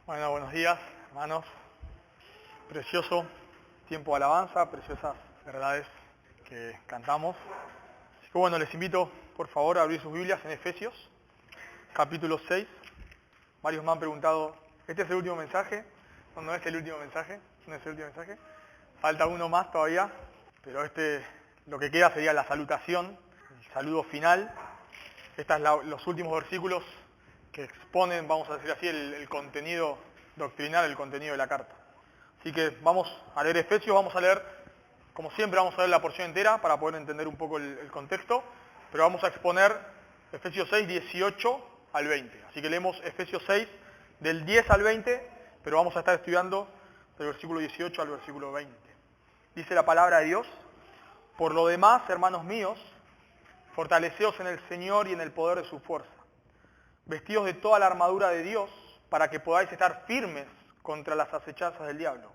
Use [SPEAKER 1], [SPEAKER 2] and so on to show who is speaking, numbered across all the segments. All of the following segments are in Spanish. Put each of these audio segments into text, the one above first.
[SPEAKER 1] Bueno, buenos días, hermanos. Precioso tiempo de alabanza, preciosas verdades que cantamos. Así que bueno, les invito, por favor, a abrir sus Biblias en Efesios, capítulo 6. Varios me han preguntado, ¿este es el último mensaje? No es el último mensaje, no es el último mensaje. Falta uno más todavía, pero lo que queda sería la salutación, el saludo final. Estos son los últimos versículos que exponen, vamos a decir así, el contenido doctrinal, el contenido de la carta. Así que vamos a leer Efesios, vamos a leer, como siempre, vamos a leer la porción entera para poder entender un poco el contexto, pero vamos a exponer Efesios 6, 18 al 20. Así que leemos Efesios 6, del 10 al 20, pero vamos a estar estudiando del versículo 18 al versículo 20. Dice la palabra de Dios: por lo demás, hermanos míos, fortaleceos en el Señor y en el poder de su fuerza. Vestidos de toda la armadura de Dios, para que podáis estar firmes contra las acechanzas del diablo.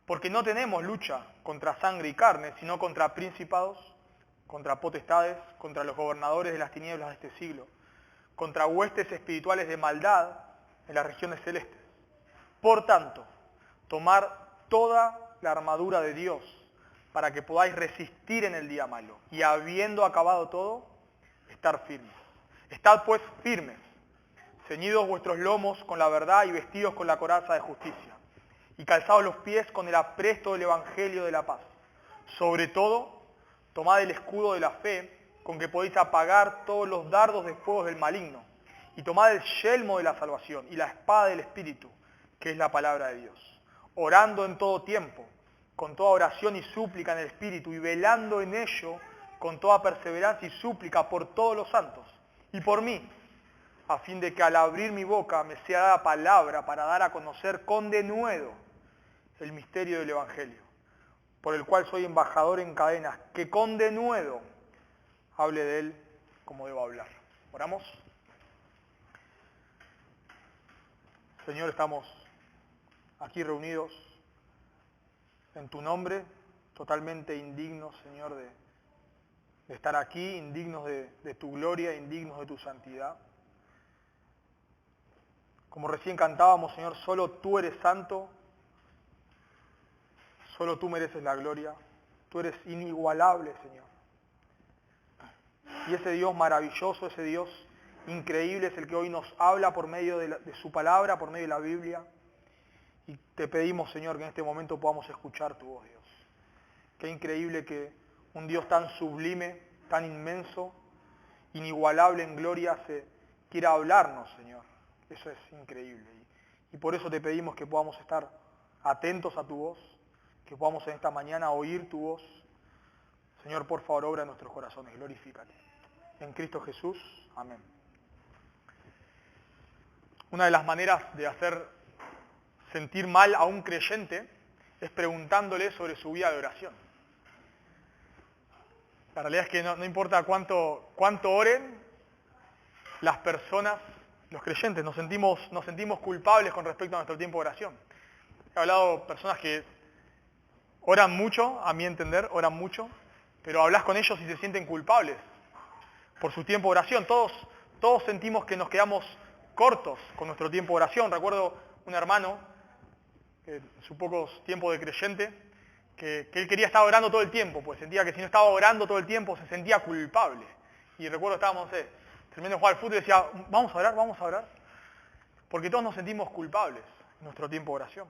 [SPEAKER 1] Porque no tenemos lucha contra sangre y carne, sino contra principados, contra potestades, contra los gobernadores de las tinieblas de este siglo, contra huestes espirituales de maldad en las regiones celestes. Por tanto, tomar toda la armadura de Dios, para que podáis resistir en el día malo, y habiendo acabado todo, estar firmes. Estad pues firmes, ceñidos vuestros lomos con la verdad y vestidos con la coraza de justicia, y calzados los pies con el apresto del evangelio de la paz. Sobre todo, tomad el escudo de la fe, con que podéis apagar todos los dardos de fuego del maligno, y tomad el yelmo de la salvación y la espada del Espíritu, que es la palabra de Dios, orando en todo tiempo, con toda oración y súplica en el Espíritu, y velando en ello con toda perseverancia y súplica por todos los santos, y por mí, a fin de que al abrir mi boca me sea dada palabra para dar a conocer con denuedo el misterio del Evangelio, por el cual soy embajador en cadenas, que con denuedo hable de él como debo hablar. ¿Oramos? Señor, estamos aquí reunidos en tu nombre, totalmente indignos, Señor, de estar aquí, indignos de tu gloria, indignos de tu santidad. Como recién cantábamos, Señor, solo tú eres santo, solo tú mereces la gloria, tú eres inigualable, Señor. Y ese Dios maravilloso, ese Dios increíble es el que hoy nos habla por medio de su palabra, por medio de la Biblia. Y te pedimos, Señor, que en este momento podamos escuchar tu voz, Dios. Qué increíble que un Dios tan sublime, tan inmenso, inigualable en gloria, quiera hablarnos, Señor. Eso es increíble. Y por eso te pedimos que podamos estar atentos a tu voz, que podamos en esta mañana oír tu voz. Señor, por favor, obra en nuestros corazones, glorifícate. En Cristo Jesús, amén. Una de las maneras de hacer sentir mal a un creyente es preguntándole sobre su vida de oración. La realidad es que no importa cuánto oren, las personas, los creyentes, nos sentimos culpables con respecto a nuestro tiempo de oración. He hablado de personas que oran mucho, a mi entender, oran mucho, pero hablas con ellos y se sienten culpables por su tiempo de oración. Todos sentimos que nos quedamos cortos con nuestro tiempo de oración. Recuerdo un hermano, en su pocos tiempo de creyente, que él quería estar orando todo el tiempo, pues sentía que si no estaba orando todo el tiempo se sentía culpable. Y recuerdo estábamos, terminando de jugar al fútbol y decía, vamos a orar, porque todos nos sentimos culpables en nuestro tiempo de oración.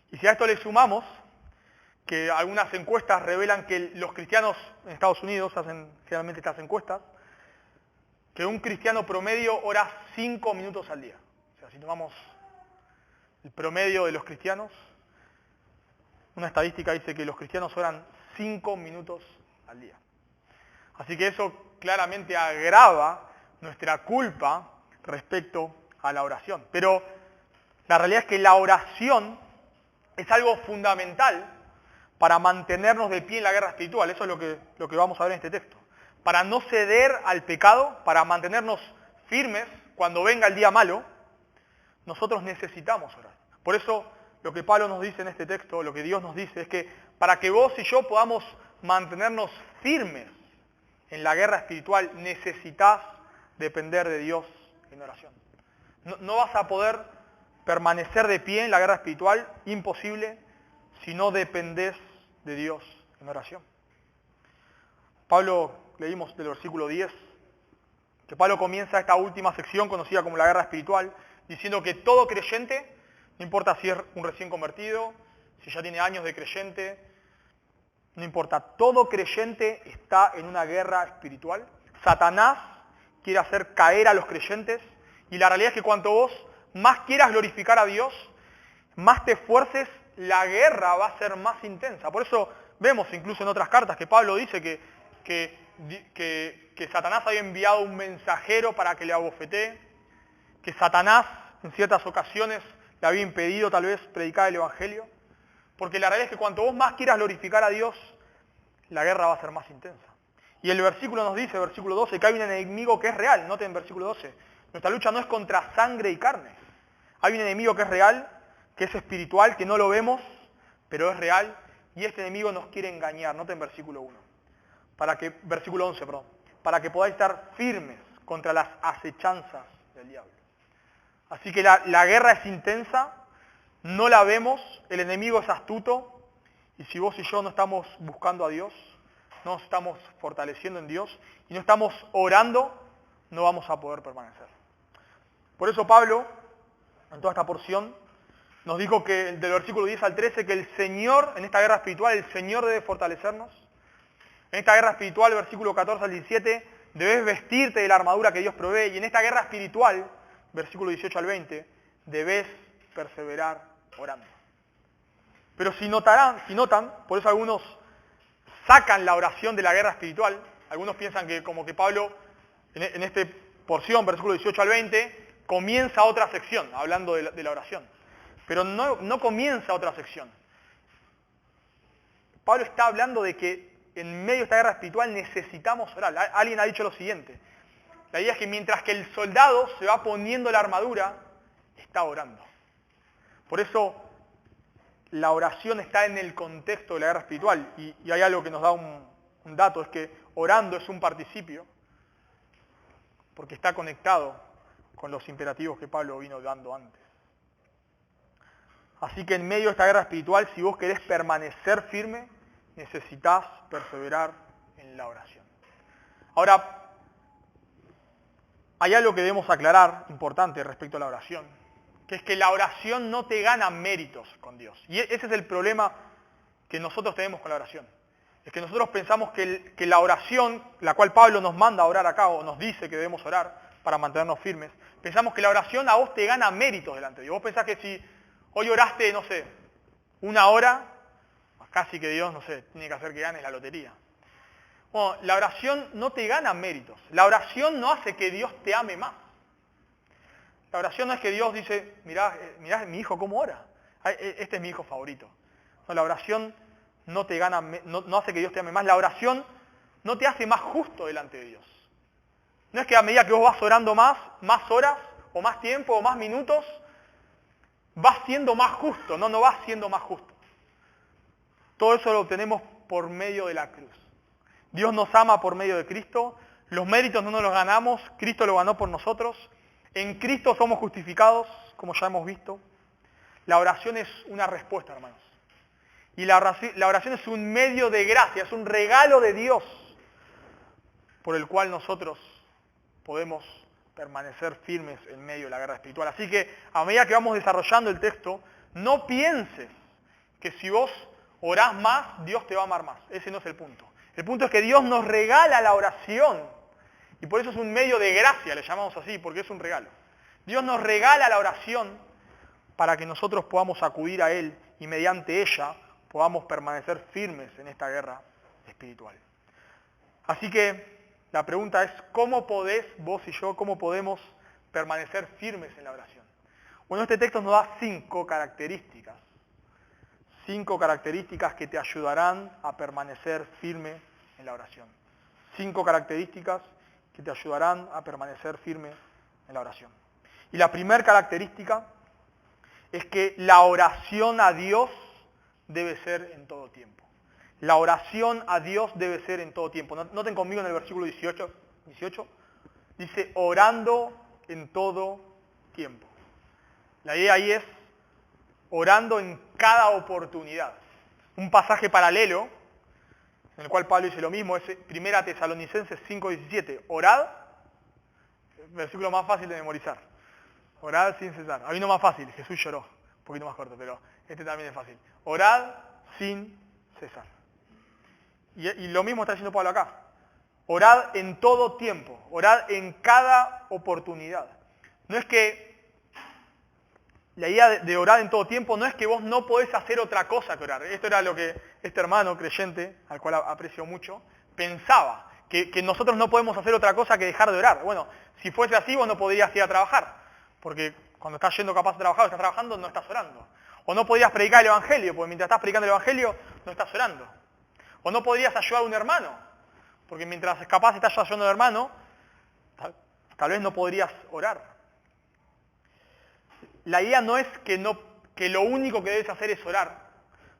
[SPEAKER 1] Y si a esto le sumamos que algunas encuestas revelan que los cristianos en Estados Unidos hacen generalmente estas encuestas, que un cristiano promedio ora 5 minutos al día. O sea, si tomamos el promedio de los cristianos, una estadística dice que los cristianos oran 5 minutos al día. Así que eso claramente agrava nuestra culpa respecto a la oración. Pero la realidad es que la oración es algo fundamental para mantenernos de pie en la guerra espiritual. Eso es lo que vamos a ver en este texto. Para no ceder al pecado, para mantenernos firmes cuando venga el día malo, nosotros necesitamos orar. Por eso lo que Pablo nos dice en este texto, lo que Dios nos dice, es que para que vos y yo podamos mantenernos firmes en la guerra espiritual, necesitas depender de Dios en oración. No vas a poder permanecer de pie en la guerra espiritual, imposible, si no dependés de Dios en oración. Pablo, leímos del versículo 10, que Pablo comienza esta última sección conocida como la guerra espiritual, diciendo que todo creyente, no importa si es un recién convertido, si ya tiene años de creyente, no importa, todo creyente está en una guerra espiritual. Satanás quiere hacer caer a los creyentes y la realidad es que cuanto vos más quieras glorificar a Dios, más te esfuerces, la guerra va a ser más intensa. Por eso vemos incluso en otras cartas que Pablo dice que Satanás había enviado un mensajero para que le abofetee, que Satanás en ciertas ocasiones le había impedido tal vez predicar el Evangelio, porque la realidad es que cuanto vos más quieras glorificar a Dios, la guerra va a ser más intensa. Y el versículo nos dice, versículo 12, que hay un enemigo que es real. Noten versículo 12, nuestra lucha no es contra sangre y carne. Hay un enemigo que es real, que es espiritual, que no lo vemos, pero es real, y este enemigo nos quiere engañar. Noten versículo 1. Versículo 11, para que podáis estar firmes contra las acechanzas del diablo. Así que la guerra es intensa, no la vemos, el enemigo es astuto, y si vos y yo no estamos buscando a Dios, no nos estamos fortaleciendo en Dios, y no estamos orando, no vamos a poder permanecer. Por eso Pablo, en toda esta porción, nos dijo que del versículo 10 al 13, que el Señor, en esta guerra espiritual, el Señor debe fortalecernos. En esta guerra espiritual, versículo 14 al 17, debes vestirte de la armadura que Dios provee. Y en esta guerra espiritual, versículo 18 al 20, debes perseverar orando. Pero si notan, por eso algunos sacan la oración de la guerra espiritual, algunos piensan que como que Pablo, en esta porción, versículo 18 al 20, comienza otra sección, hablando de la oración. Pero no comienza otra sección. Pablo está hablando de que en medio de esta guerra espiritual necesitamos orar. Alguien ha dicho lo siguiente. La idea es que mientras que el soldado se va poniendo la armadura, está orando. Por eso la oración está en el contexto de la guerra espiritual. Y hay algo que nos da un dato, es que orando es un participio, porque está conectado con los imperativos que Pablo vino dando antes. Así que en medio de esta guerra espiritual, si vos querés permanecer firme, necesitas perseverar en la oración. Ahora, hay algo que debemos aclarar, importante respecto a la oración, que es que la oración no te gana méritos con Dios. Y ese es el problema que nosotros tenemos con la oración. Es que nosotros pensamos que la oración, la cual Pablo nos manda a orar acá, o nos dice que debemos orar para mantenernos firmes, pensamos que la oración a vos te gana méritos delante de Dios. Vos pensás que si hoy oraste, no sé, 1 hora, casi que Dios, no sé, tiene que hacer que ganes la lotería. Bueno, la oración no te gana méritos. La oración no hace que Dios te ame más. La oración no es que Dios dice, mirá mi hijo cómo ora. Este es mi hijo favorito. No, la oración no te gana, no hace que Dios te ame más. La oración no te hace más justo delante de Dios. No es que a medida que vos vas orando más horas, o más tiempo, o más minutos, vas siendo más justo. No vas siendo más justo. Todo eso lo obtenemos por medio de la cruz. Dios nos ama por medio de Cristo. Los méritos no nos los ganamos. Cristo lo ganó por nosotros. En Cristo somos justificados, como ya hemos visto. La oración es una respuesta, hermanos. Y la oración es un medio de gracia, es un regalo de Dios por el cual nosotros podemos permanecer firmes en medio de la guerra espiritual. Así que a medida que vamos desarrollando el texto, no pienses que si vos orás más, Dios te va a amar más. Ese no es el punto. El punto es que Dios nos regala la oración. Y por eso es un medio de gracia, le llamamos así, porque es un regalo. Dios nos regala la oración para que nosotros podamos acudir a Él y mediante ella podamos permanecer firmes en esta guerra espiritual. Así que la pregunta es, ¿cómo podés vos y yo, cómo podemos permanecer firmes en la oración? Bueno, este texto nos da 5 características. 5 características que te ayudarán a permanecer firme en la oración. 5 características que te ayudarán a permanecer firme en la oración. Y la primera característica es que la oración a Dios debe ser en todo tiempo. La oración a Dios debe ser en todo tiempo. Noten conmigo en el versículo 18, dice orando en todo tiempo. La idea ahí es orando en cada oportunidad. Un pasaje paralelo, en el cual Pablo dice lo mismo, es 1 Tesalonicenses 5:17. Orad, versículo más fácil de memorizar. Orad sin cesar. Hay uno más fácil, Jesús lloró. Un poquito más corto, pero este también es fácil. Orad sin cesar. Y lo mismo está diciendo Pablo acá. Orad en todo tiempo. Orad en cada oportunidad. No es que la idea de orar en todo tiempo no es que vos no podés hacer otra cosa que orar. Esto era lo que este hermano creyente, al cual aprecio mucho, pensaba. Que nosotros no podemos hacer otra cosa que dejar de orar. Bueno, si fuese así vos no podrías ir a trabajar. Porque cuando estás yendo capaz de trabajar o estás trabajando, no estás orando. O no podrías predicar el Evangelio, porque mientras estás predicando el Evangelio, no estás orando. O no podrías ayudar a un hermano, porque mientras capaz estás ayudando a un hermano, tal vez no podrías orar. La idea no es que lo único que debes hacer es orar,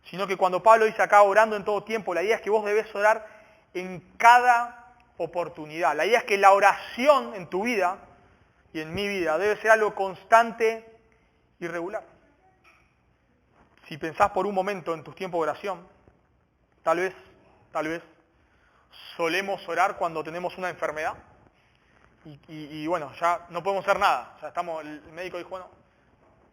[SPEAKER 1] sino que cuando Pablo dice acá orando en todo tiempo, la idea es que vos debes orar en cada oportunidad. La idea es que la oración en tu vida y en mi vida debe ser algo constante y regular. Si pensás por un momento en tus tiempos de oración, tal vez, solemos orar cuando tenemos una enfermedad y bueno, ya no podemos hacer nada. Ya el médico dijo, bueno,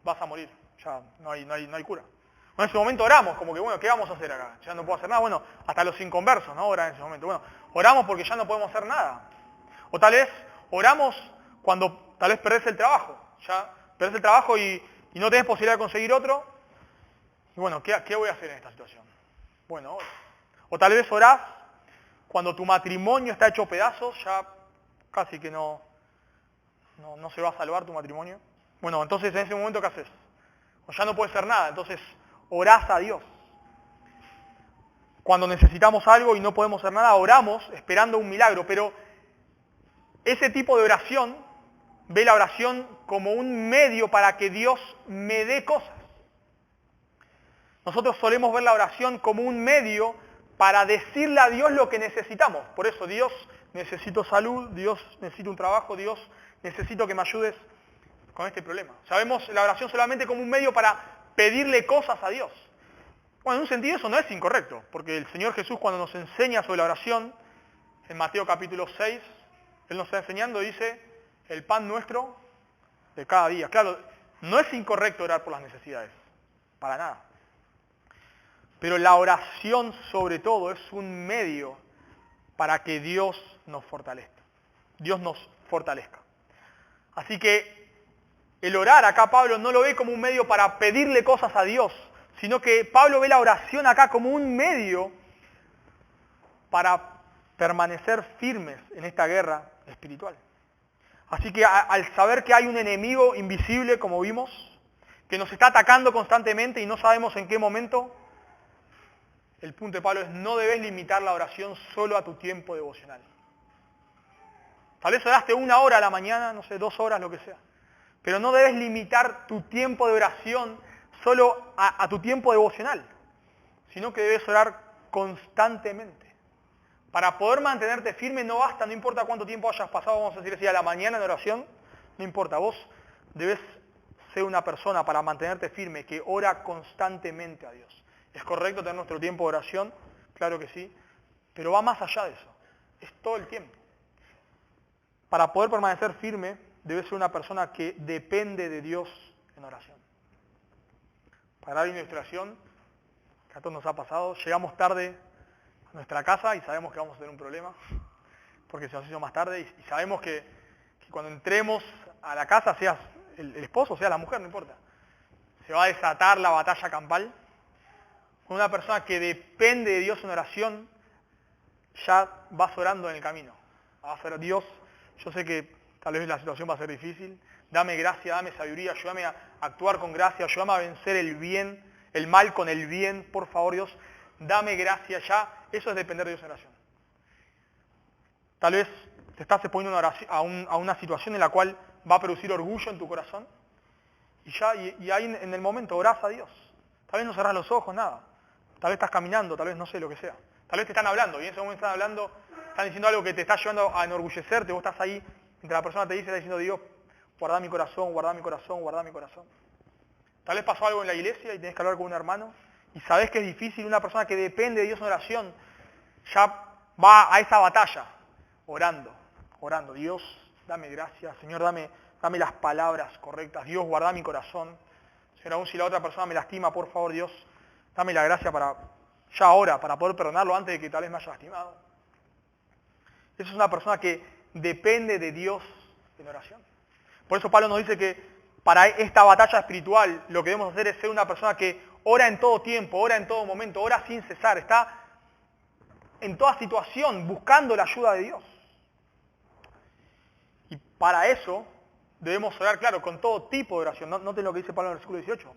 [SPEAKER 1] vas a morir, ya no hay cura. Bueno, en ese momento oramos, como que bueno, ¿qué vamos a hacer acá? Ya no puedo hacer nada. Bueno, hasta los inconversos, ¿no? Oran en ese momento. Bueno, oramos porque ya no podemos hacer nada. O tal vez oramos cuando tal vez perdés el trabajo. Ya perdés el trabajo y no tenés posibilidad de conseguir otro. Y bueno, ¿qué voy a hacer en esta situación? Bueno, ora. O tal vez orás cuando tu matrimonio está hecho pedazos, ya casi que no se va a salvar tu matrimonio. Bueno, entonces en ese momento, ¿qué haces? O ya no puede ser nada, entonces orás a Dios. Cuando necesitamos algo y no podemos hacer nada, oramos esperando un milagro, pero ese tipo de oración ve la oración como un medio para que Dios me dé cosas. Nosotros solemos ver la oración como un medio para decirle a Dios lo que necesitamos. Por eso, Dios, necesito salud, Dios, necesito un trabajo, Dios, necesito que me ayudes con este problema. Sabemos la oración solamente como un medio para pedirle cosas a Dios. Bueno, en un sentido eso no es incorrecto, porque el Señor Jesús cuando nos enseña sobre la oración, en Mateo capítulo 6, Él nos está enseñando, dice, el pan nuestro de cada día. Claro, no es incorrecto orar por las necesidades, para nada. Pero la oración sobre todo es un medio para que Dios nos fortalezca. Dios nos fortalezca. Así que el orar acá Pablo no lo ve como un medio para pedirle cosas a Dios, sino que Pablo ve la oración acá como un medio para permanecer firmes en esta guerra espiritual. Así que al saber que hay un enemigo invisible, como vimos, que nos está atacando constantemente y no sabemos en qué momento, el punto de Pablo es no debes limitar la oración solo a tu tiempo devocional. Tal vez oraste 1 hora a la mañana, no sé, 2 horas, lo que sea. Pero no debes limitar tu tiempo de oración solo a tu tiempo devocional, sino que debes orar constantemente. Para poder mantenerte firme no basta, no importa cuánto tiempo hayas pasado, vamos a decir así, a la mañana en oración, no importa, vos debes ser una persona para mantenerte firme que ora constantemente a Dios. ¿Es correcto tener nuestro tiempo de oración? Claro que sí, pero va más allá de eso, es todo el tiempo. Para poder permanecer firme, debes ser una persona que depende de Dios en oración. Para dar una ilustración, que a todos nos ha pasado, llegamos tarde a nuestra casa y sabemos que vamos a tener un problema, porque se nos hizo más tarde, y sabemos que cuando entremos a la casa, seas el esposo, sea la mujer, no importa, se va a desatar la batalla campal. Una persona que depende de Dios en oración, ya vas orando en el camino. Vas a ser Dios, yo sé que tal vez la situación va a ser difícil, dame gracia, dame sabiduría, ayúdame a actuar con gracia, ayúdame a vencer el mal con el bien, por favor Dios, dame gracia ya. Eso es depender de Dios en oración. Tal vez te estás exponiendo a una situación en la cual va a producir orgullo en tu corazón, y ahí en el momento orás a Dios. Tal vez no cerrás los ojos, nada. Tal vez estás caminando, tal vez no sé lo que sea. Tal vez te están hablando, y en ese momento están hablando, están diciendo algo que te está llevando a enorgullecerte, vos estás ahí, mientras la persona te dice, está diciendo, Dios, guarda mi corazón, guarda mi corazón, guarda mi corazón. Tal vez pasó algo en la iglesia y tenés que hablar con un hermano y sabés que es difícil. Una persona que depende de Dios en oración ya va a esa batalla orando. Dios, dame gracia. Señor, dame las palabras correctas. Dios, guarda mi corazón. Señor, aún si la otra persona me lastima, por favor, Dios, dame la gracia ya ahora, para poder perdonarlo antes de que tal vez me haya lastimado. Esa es una persona que depende de Dios en oración. Por eso Pablo nos dice que para esta batalla espiritual lo que debemos hacer es ser una persona que ora en todo tiempo, ora en todo momento, ora sin cesar, está en toda situación buscando la ayuda de Dios. Y para eso debemos orar, claro, con todo tipo de oración. Noten lo que dice Pablo en el versículo 18.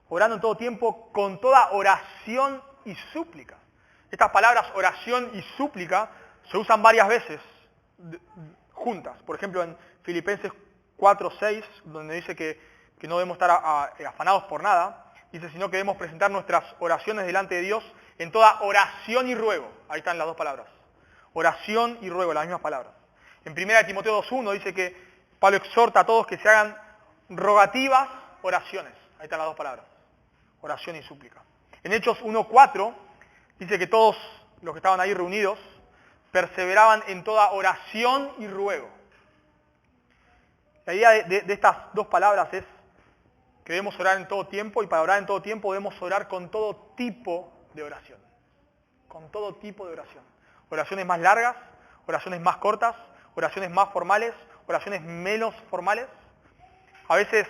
[SPEAKER 1] Orando en todo tiempo con toda oración y súplica. Estas palabras oración y súplica se usan varias veces juntas. Por ejemplo, en Filipenses 4:6, donde dice que no debemos estar afanados por nada, dice, sino que debemos presentar nuestras oraciones delante de Dios en toda oración y ruego. Ahí están las dos palabras. Oración y ruego, las mismas palabras. En 1 Timoteo 2:1 dice que Pablo exhorta a todos que se hagan rogativas oraciones. Ahí están las dos palabras. Oración y súplica. En Hechos 1:4 dice que todos los que estaban ahí reunidos perseveraban en toda oración y ruego. La idea de estas dos palabras es que debemos orar en todo tiempo, y para orar en todo tiempo debemos orar con todo tipo de oración. Con todo tipo de oración. Oraciones más largas, oraciones más cortas, oraciones más formales, oraciones menos formales. A veces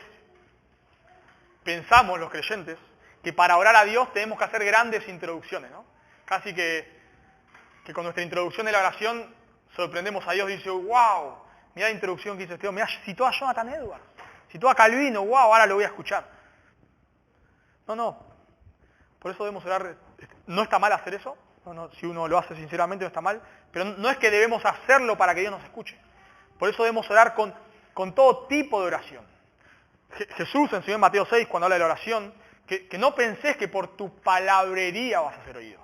[SPEAKER 1] pensamos los creyentes que para orar a Dios tenemos que hacer grandes introducciones, ¿no? Casi que con nuestra introducción de la oración sorprendemos a Dios y dice, wow, mirá la introducción que hizo este hombre, mirá, citó a Jonathan Edwards, citó a Calvino, wow, ahora lo voy a escuchar. No. Por eso debemos orar. No está mal hacer eso, si uno lo hace sinceramente no está mal, pero no es que debemos hacerlo para que Dios nos escuche. Por eso debemos orar con todo tipo de oración. Jesús enseñó en Mateo 6, cuando habla de la oración, que no pensés que por tu palabrería vas a ser oído,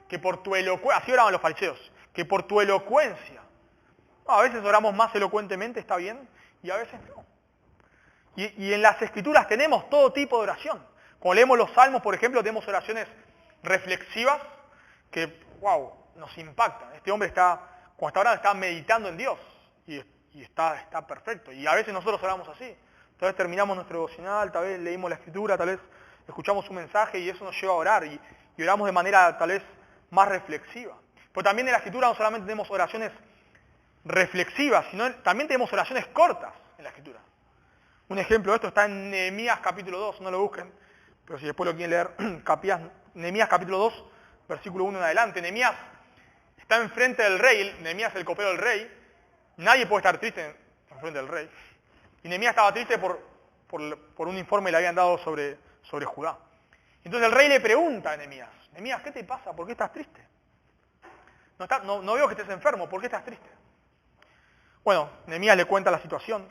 [SPEAKER 1] que por tu elocuencia, así oraban los fariseos, que por tu elocuencia. No, a veces oramos más elocuentemente, está bien, y a veces no. Y en las Escrituras tenemos todo tipo de oración. Cuando leemos los Salmos, por ejemplo, tenemos oraciones reflexivas que, wow, nos impactan. Este hombre cuando está orando, está meditando en Dios, y está perfecto. Y a veces nosotros oramos así. Tal vez terminamos nuestro devocional, tal vez leímos la Escritura, tal vez escuchamos un mensaje y eso nos lleva a orar. Y oramos de manera tal vez más reflexiva. Pero también en la Escritura no solamente tenemos oraciones reflexivas, sino también tenemos oraciones cortas en la Escritura. Un ejemplo de esto está en Nehemías capítulo 2, no lo busquen, pero si después lo quieren leer, Nehemías capítulo 2, versículo 1 en adelante. Nehemías está enfrente del rey, Nehemías es el copero del rey, nadie puede estar triste enfrente del rey. Y Nehemías estaba triste por un informe que le habían dado sobre Judá. Entonces el rey le pregunta a Nehemías, Nehemías, ¿qué te pasa? ¿Por qué estás triste? No veo que estés enfermo, ¿por qué estás triste? Bueno, Nehemías le cuenta la situación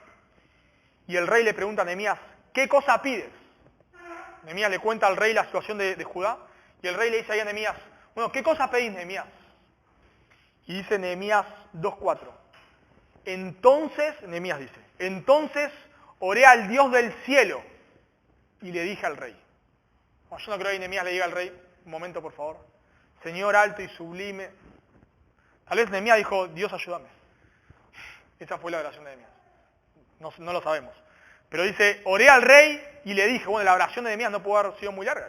[SPEAKER 1] y el rey le pregunta a Nehemías, ¿qué cosa pides? Nehemías le cuenta al rey la situación de Judá y el rey le dice ahí a Nehemías, bueno, ¿qué cosa pedís, Nehemías? Y dice Nehemías 2:4. Entonces, Nehemías dice, entonces oré al Dios del cielo y le dije al rey. Bueno, yo no creo que Nehemías le diga al rey, un momento por favor, Señor alto y sublime. Tal vez Nehemías dijo, Dios ayúdame. Esa fue la oración de Nehemías. No lo sabemos. Pero dice, oré al rey y le dije, bueno, la oración de Nehemías no pudo haber sido muy larga.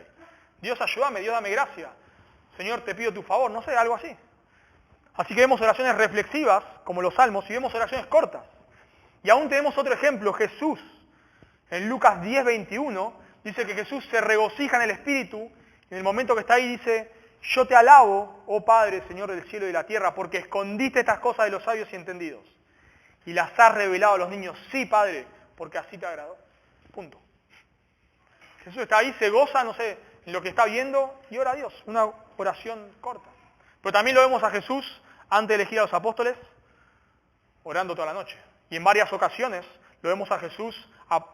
[SPEAKER 1] Dios ayúdame, Dios dame gracia. Señor, te pido tu favor, no sé, algo así. Así que vemos oraciones reflexivas, como los salmos, y vemos oraciones cortas. Y aún tenemos otro ejemplo, Jesús. En Lucas 10:21 dice que Jesús se regocija en el Espíritu, y en el momento que está ahí dice, yo te alabo, oh Padre, Señor del cielo y de la tierra, porque escondiste estas cosas de los sabios y entendidos, y las has revelado a los niños. Sí, Padre, porque así te agradó. Punto. Jesús está ahí, se goza, no sé, en lo que está viendo, y ora a Dios. Una oración corta. Pero también lo vemos a Jesús, antes de elegir a los apóstoles, orando toda la noche. Y en varias ocasiones lo vemos a Jesús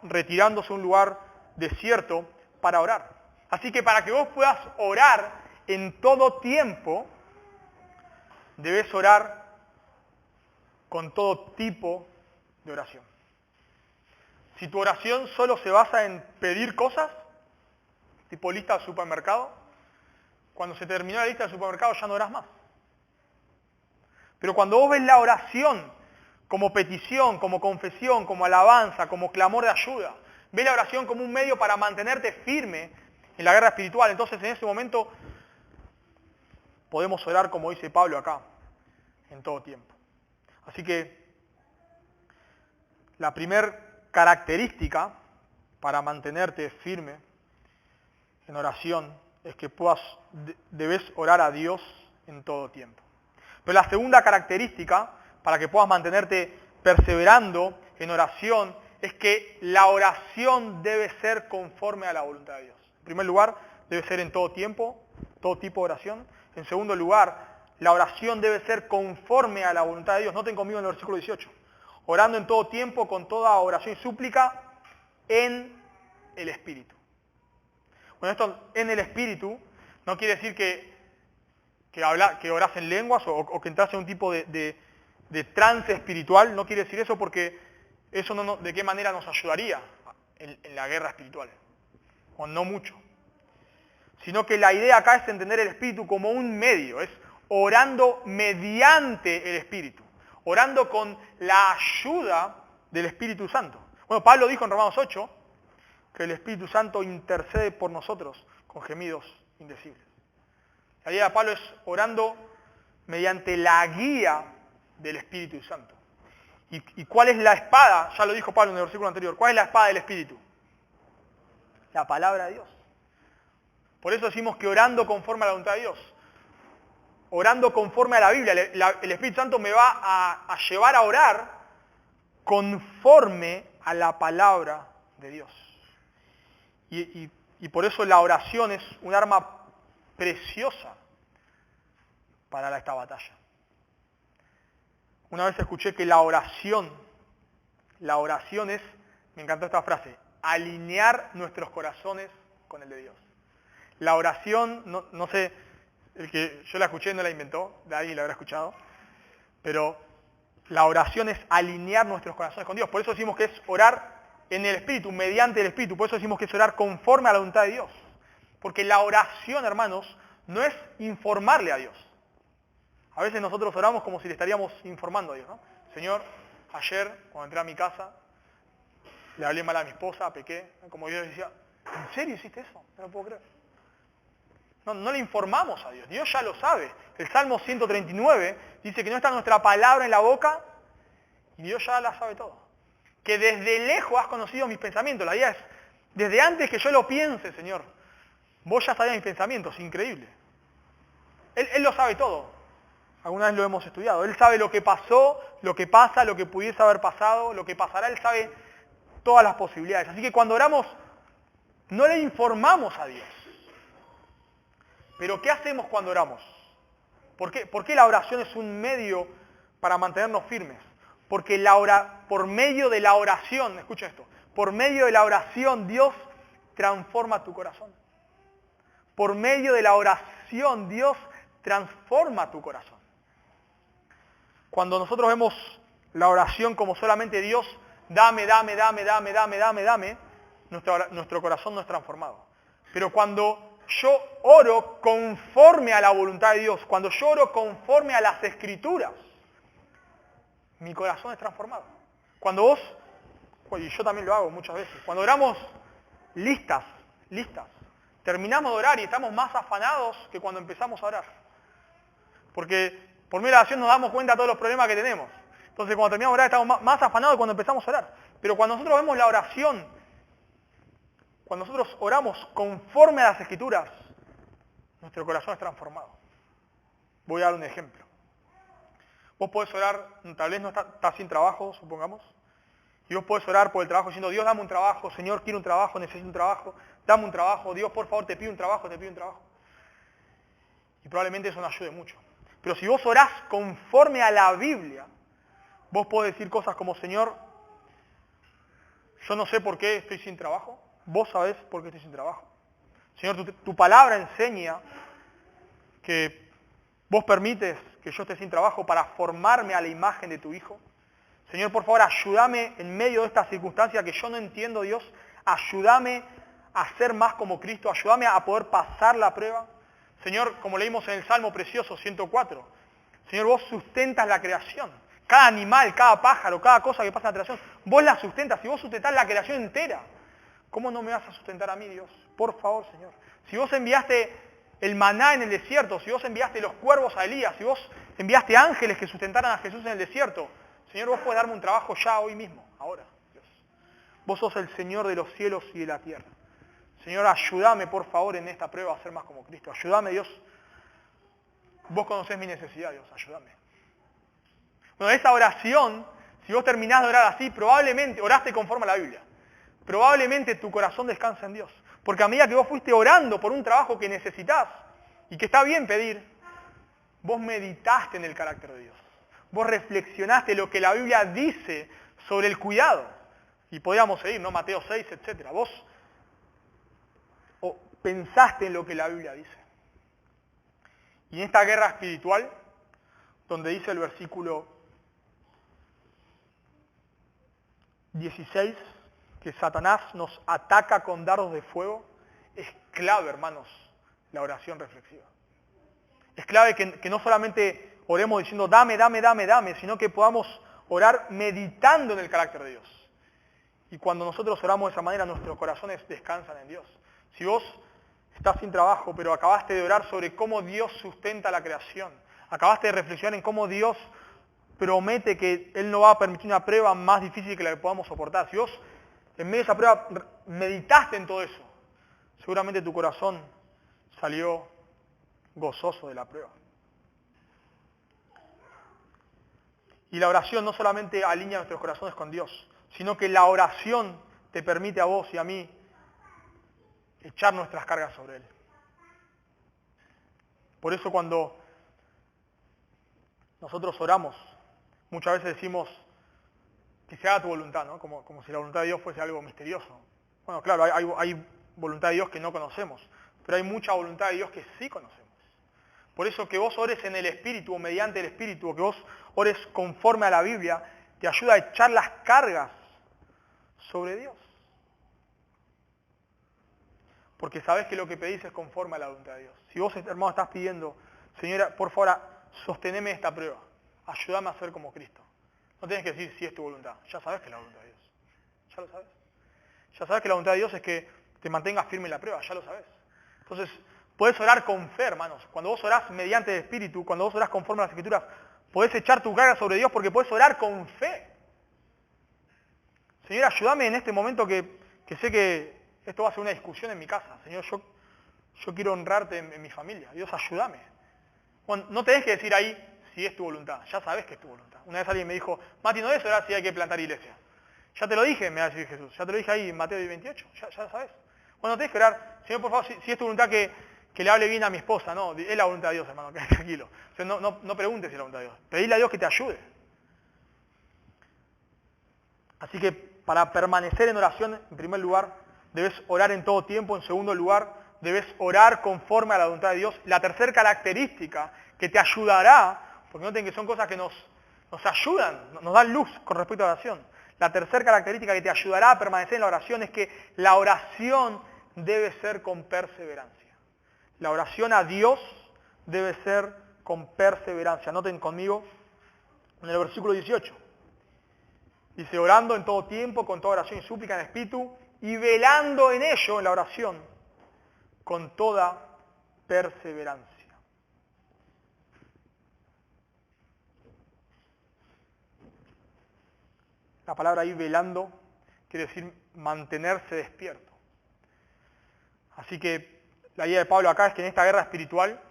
[SPEAKER 1] retirándose a un lugar desierto para orar. Así que para que vos puedas orar en todo tiempo, debes orar con todo tipo de oración. Si tu oración solo se basa en pedir cosas, tipo lista del supermercado, cuando se terminó la lista del supermercado ya no orás más. Pero cuando vos ves la oración como petición, como confesión, como alabanza, como clamor de ayuda, ves la oración como un medio para mantenerte firme en la guerra espiritual, entonces en ese momento podemos orar como dice Pablo acá, en todo tiempo. Así que la primera característica para mantenerte firme en oración es que debes orar a Dios en todo tiempo. Pero la segunda característica para que puedas mantenerte perseverando en oración es que la oración debe ser conforme a la voluntad de Dios. En primer lugar, debe ser en todo tiempo, todo tipo de oración. En segundo lugar, la oración debe ser conforme a la voluntad de Dios. Noten conmigo en el versículo 18. Orando en todo tiempo, con toda oración y súplica, en el Espíritu. Bueno, esto en el Espíritu no quiere decir que orás en lenguas o que entras en un tipo de trance espiritual. No quiere decir eso porque eso de qué manera nos ayudaría en la guerra espiritual. O no mucho. Sino que la idea acá es entender el Espíritu como un medio. Es orando mediante el Espíritu. Orando con la ayuda del Espíritu Santo. Bueno, Pablo dijo en Romanos 8 que el Espíritu Santo intercede por nosotros con gemidos indecibles. La idea de Pablo es orando mediante la guía del Espíritu Santo. ¿Y cuál es la espada? Ya lo dijo Pablo en el versículo anterior. ¿Cuál es la espada del Espíritu? La palabra de Dios. Por eso decimos que orando conforme a la voluntad de Dios. Orando conforme a la Biblia. El Espíritu Santo me va a llevar a orar conforme a la palabra de Dios. Y por eso la oración es un arma preciosa para esta batalla. Una vez escuché que la oración es, me encantó esta frase, alinear nuestros corazones con el de Dios. La oración, no sé, el que yo la escuché no la inventó, de alguien la habrá escuchado, pero la oración es alinear nuestros corazones con Dios. Por eso decimos que es orar en el Espíritu, mediante el Espíritu. Por eso decimos que es orar conforme a la voluntad de Dios. Porque la oración, hermanos, no es informarle a Dios. A veces nosotros oramos como si le estaríamos informando a Dios, ¿no? Señor, ayer, cuando entré a mi casa, le hablé mal a mi esposa, pequé. Como Dios decía, ¿en serio hiciste eso? No lo puedo creer. No le informamos a Dios. Dios ya lo sabe. El Salmo 139 dice que no está nuestra palabra en la boca y Dios ya la sabe todo. Que desde lejos has conocido mis pensamientos. La idea es, desde antes que yo lo piense, Señor, vos ya sabías mis pensamientos. Increíble. Él lo sabe todo. Alguna vez lo hemos estudiado. Él sabe lo que pasó, lo que pasa, lo que pudiese haber pasado, lo que pasará. Él sabe todas las posibilidades. Así que cuando oramos, no le informamos a Dios. Pero ¿qué hacemos cuando oramos? ¿Por qué la oración es un medio para mantenernos firmes? Porque por medio de la oración, escucha esto, por medio de la oración Dios transforma tu corazón. Por medio de la oración Dios transforma tu corazón. Cuando nosotros vemos la oración como solamente Dios, dame, nuestro corazón no es transformado. Pero cuando yo oro conforme a la voluntad de Dios, cuando yo oro conforme a las Escrituras, mi corazón es transformado. Cuando vos, y yo también lo hago muchas veces, cuando oramos listas, terminamos de orar y estamos más afanados que cuando empezamos a orar. Porque por medio de la oración nos damos cuenta de todos los problemas que tenemos. Entonces cuando terminamos de orar estamos más afanados que cuando empezamos a orar. Pero cuando nosotros vemos la oración, cuando nosotros oramos conforme a las Escrituras, nuestro corazón es transformado. Voy a dar un ejemplo. Vos podés orar, tal vez no estás sin trabajo, supongamos, y vos podés orar por el trabajo diciendo, Dios, dame un trabajo, Señor, quiero un trabajo, necesito un trabajo, dame un trabajo, Dios, por favor, te pido un trabajo. Y probablemente eso no ayude mucho. Pero si vos orás conforme a la Biblia, vos podés decir cosas como, Señor, yo no sé por qué estoy sin trabajo, vos sabés por qué estoy sin trabajo. Señor, tu palabra enseña que vos permites que yo esté sin trabajo para formarme a la imagen de tu Hijo. Señor, por favor, ayúdame en medio de esta circunstancia que yo no entiendo, Dios. Ayúdame a ser más como Cristo. Ayúdame a poder pasar la prueba. Señor, como leímos en el Salmo precioso 104, Señor, vos sustentas la creación. Cada animal, cada pájaro, cada cosa que pasa en la creación, vos la sustentas. Si vos sustentás la creación entera, ¿cómo no me vas a sustentar a mí, Dios? Por favor, Señor. Si vos enviaste el maná en el desierto, si vos enviaste los cuervos a Elías, si vos enviaste ángeles que sustentaran a Jesús en el desierto, Señor, vos podés darme un trabajo ya hoy mismo, ahora, Dios. Vos sos el Señor de los cielos y de la tierra. Señor, ayúdame, por favor, en esta prueba a ser más como Cristo. Ayúdame, Dios. Vos conocés mi necesidad, Dios. Ayúdame. Bueno, esa oración, si vos terminás de orar así, probablemente oraste conforme a la Biblia. Probablemente tu corazón descansa en Dios. Porque a medida que vos fuiste orando por un trabajo que necesitas y que está bien pedir, vos meditaste en el carácter de Dios. Vos reflexionaste lo que la Biblia dice sobre el cuidado. Y podíamos seguir, ¿no? Mateo 6, etc. Vos pensaste en lo que la Biblia dice. Y en esta guerra espiritual, donde dice el versículo 16, que Satanás nos ataca con dardos de fuego, es clave, hermanos, la oración reflexiva. Es clave que no solamente oremos diciendo dame, dame, dame, dame, sino que podamos orar meditando en el carácter de Dios. Y cuando nosotros oramos de esa manera, nuestros corazones descansan en Dios. Si vos estás sin trabajo, pero acabaste de orar sobre cómo Dios sustenta la creación, acabaste de reflexionar en cómo Dios promete que Él no va a permitir una prueba más difícil que la que podamos soportar. Si vos en medio de esa prueba meditaste en todo eso, seguramente tu corazón salió gozoso de la prueba. Y la oración no solamente alinea nuestros corazones con Dios, sino que la oración te permite a vos y a mí echar nuestras cargas sobre Él. Por eso cuando nosotros oramos, muchas veces decimos que se haga tu voluntad, ¿no? Como si la voluntad de Dios fuese algo misterioso. Bueno, claro, hay voluntad de Dios que no conocemos, pero hay mucha voluntad de Dios que sí conocemos. Por eso que vos ores en el Espíritu o mediante el Espíritu, o que vos ores conforme a la Biblia, te ayuda a echar las cargas sobre Dios. Porque sabés que lo que pedís es conforme a la voluntad de Dios. Si vos, hermano, estás pidiendo, Señora, por favor, sosteneme esta prueba. Ayúdame a ser como Cristo. No tenés que decir si es tu voluntad. Ya sabés que es la voluntad de Dios. Ya lo sabés. Ya sabés que la voluntad de Dios es que te mantengas firme en la prueba. Ya lo sabés. Entonces, podés orar con fe, hermanos. Cuando vos orás mediante el Espíritu, cuando vos orás conforme a las Escrituras, podés echar tu carga sobre Dios porque podés orar con fe. Señor, ayúdame en este momento que sé que esto va a ser una discusión en mi casa. Señor, yo quiero honrarte en mi familia. Dios, ayúdame. Bueno, no tenés que decir ahí si es tu voluntad. Ya sabés que es tu voluntad. Una vez alguien me dijo, Mati, no debes orar si hay que plantar iglesia. Ya te lo dije, me va a decir Jesús. Ya te lo dije ahí en Mateo 28. Ya lo sabés. Bueno, no tenés que orar, Señor, por favor, si es tu voluntad que le hable bien a mi esposa. No, es la voluntad de Dios, hermano, quédate tranquilo. O sea, no preguntes si es la voluntad de Dios. Pedile a Dios que te ayude. Así que para permanecer en oración, en primer lugar, debes orar en todo tiempo. En segundo lugar, debes orar conforme a la voluntad de Dios. La tercera característica que te ayudará, porque noten que son cosas que nos ayudan, nos dan luz con respecto a la oración. La tercera característica que te ayudará a permanecer en la oración es que la oración debe ser con perseverancia. La oración a Dios debe ser con perseverancia. Noten conmigo en el versículo 18. Dice, orando en todo tiempo, con toda oración y súplica en espíritu, y velando en ello, en la oración, con toda perseverancia. La palabra ahí, velando, quiere decir mantenerse despierto. Así que la idea de Pablo acá es que en esta guerra espiritual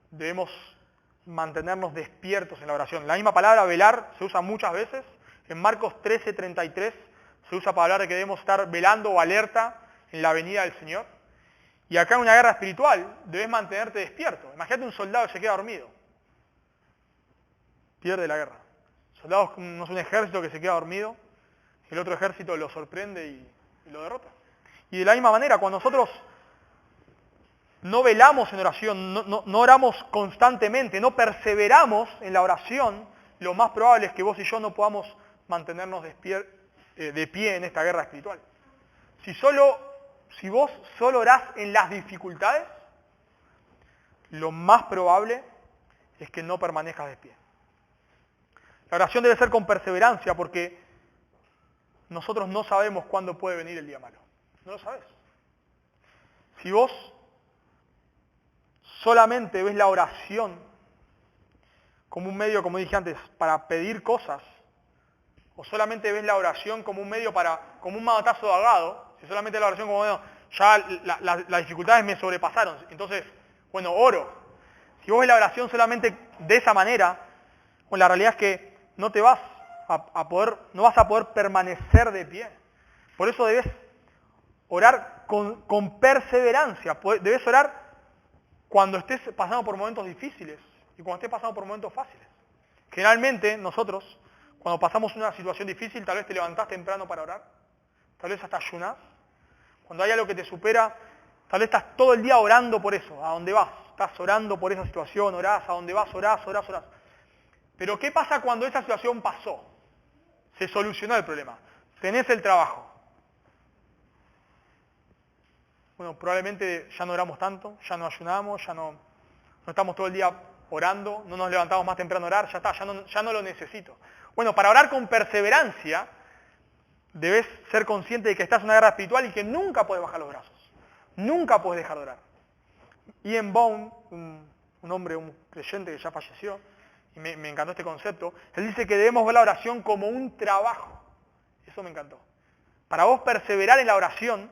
[SPEAKER 1] debemos mantenernos despiertos en la oración. La misma palabra, velar, se usa muchas veces. En Marcos 13:33 se usa para hablar de que debemos estar velando o alerta en la venida del Señor. Y acá en una guerra espiritual debes mantenerte despierto. Imagínate un soldado que se queda dormido. Pierde la guerra. Soldados no es un ejército que se queda dormido, el otro ejército lo sorprende y lo derrota. Y de la misma manera, cuando nosotros no velamos en oración, no oramos constantemente, no perseveramos en la oración, lo más probable es que vos y yo no podamos mantenernos de pie en esta guerra espiritual. Si vos solo orás en las dificultades, lo más probable es que no permanezcas de pie. La oración debe ser con perseverancia porque nosotros no sabemos cuándo puede venir el día malo. No lo sabes. Si vos solamente ves la oración como un medio, como dije antes, para pedir cosas, o solamente ves la oración como un medio como un manotazo de ahogado, si solamente la oración como, bueno, ya las dificultades me sobrepasaron, entonces, bueno, oro. Si vos ves la oración solamente de esa manera, bueno, la realidad es que no vas a poder permanecer de pie. Por eso debes orar con perseverancia, debes orar cuando estés pasando por momentos difíciles y cuando estés pasando por momentos fáciles. Generalmente nosotros, cuando pasamos una situación difícil, tal vez te levantás temprano para orar, tal vez hasta ayunás. Cuando hay algo que te supera, tal vez estás todo el día orando por eso, a donde vas. Estás orando por esa situación, orás, a donde vas, orás. Pero ¿qué pasa cuando esa situación pasó? Se solucionó el problema. Tenés el trabajo. Bueno, probablemente ya no oramos tanto, ya no ayunamos, ya no estamos todo el día orando, no nos levantamos más temprano a orar, ya está, ya no lo necesito. Bueno, para orar con perseverancia, debes ser consciente de que estás en una guerra espiritual y que nunca puedes bajar los brazos. Nunca puedes dejar de orar. Ian Bound, un hombre, un creyente que ya falleció, y me encantó este concepto, él dice que debemos ver la oración como un trabajo. Eso me encantó. Para vos perseverar en la oración,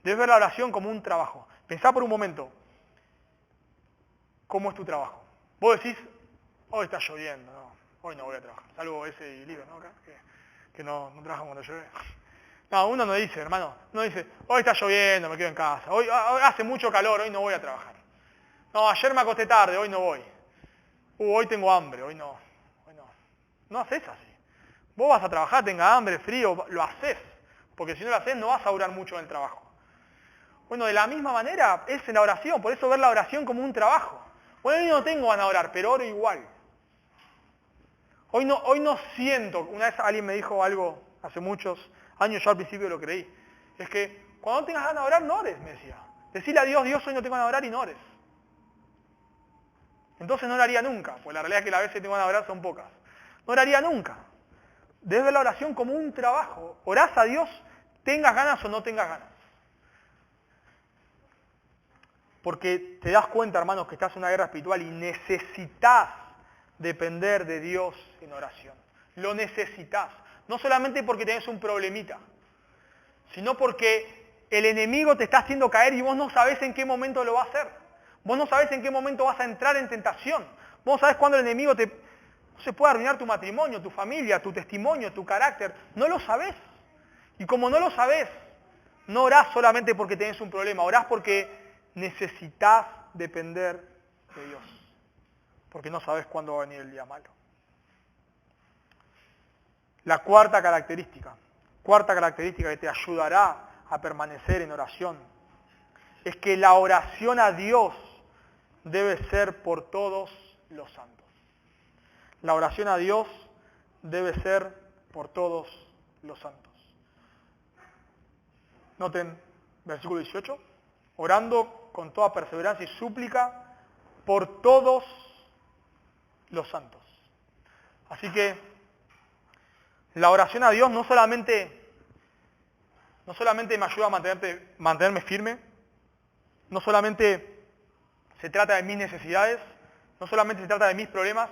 [SPEAKER 1] debes ver la oración como un trabajo. Pensá por un momento, ¿cómo es tu trabajo? Vos decís, hoy está lloviendo, no, hoy no voy a trabajar. Salvo ese y Libre, ¿no? Acá, que no trabajan cuando llueve. No, uno no dice, hermano, no dice, hoy está lloviendo, me quedo en casa. Hoy hace mucho calor, hoy no voy a trabajar. No, ayer me acosté tarde, hoy no voy. Hoy tengo hambre, hoy no. No haces así. Vos vas a trabajar, tenga hambre, frío, lo haces. Porque si no lo haces, no vas a durar mucho en el trabajo. Bueno, de la misma manera es en la oración, por eso ver la oración como un trabajo. Bueno, hoy no tengo ganas de orar, pero oro igual. Hoy no siento, una vez alguien me dijo algo hace muchos años, yo al principio lo creí, es que cuando no tengas ganas de orar, no ores, me decía. Decirle a Dios, hoy no tengo ganas de orar y no ores. Entonces no oraría nunca, pues la realidad es que las veces que tengo ganas de orar son pocas. No oraría nunca. Debes ver la oración como un trabajo. Orás a Dios, tengas ganas o no tengas ganas. Porque te das cuenta, hermanos, que estás en una guerra espiritual y necesitas depender de Dios en oración. Lo necesitas. No solamente porque tenés un problemita, sino porque el enemigo te está haciendo caer y vos no sabés en qué momento lo va a hacer. Vos no sabés en qué momento vas a entrar en tentación. Vos no sabés cuándo el enemigo se puede arruinar tu matrimonio, tu familia, tu testimonio, tu carácter. No lo sabés. Y como no lo sabés, no orás solamente porque tenés un problema, orás porque necesitas depender de Dios. Porque no sabes cuándo va a venir el día malo. La cuarta característica que te ayudará a permanecer en oración, es que la oración a Dios debe ser por todos los santos. La oración a Dios debe ser por todos los santos. Noten, versículo 18, orando con toda perseverancia y súplica por todos los santos. Así que la oración a Dios no solamente me ayuda a mantenerme firme, no solamente se trata de mis necesidades, no solamente se trata de mis problemas,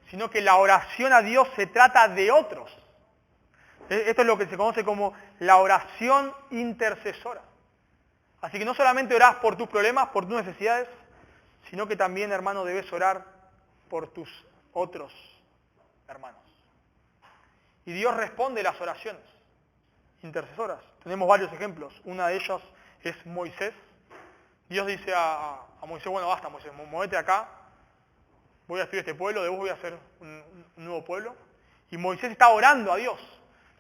[SPEAKER 1] sino que la oración a Dios se trata de otros. Esto es lo que se conoce como la oración intercesora. Así que no solamente orás por tus problemas, por tus necesidades, sino que también, hermano, debes orar por tus otros hermanos. Y Dios responde las oraciones intercesoras. Tenemos varios ejemplos. Una de ellas es Moisés. Dios dice a Moisés, bueno, basta Moisés, movete acá, voy a destruir este pueblo, de vos voy a hacer un nuevo pueblo. Y Moisés está orando a Dios.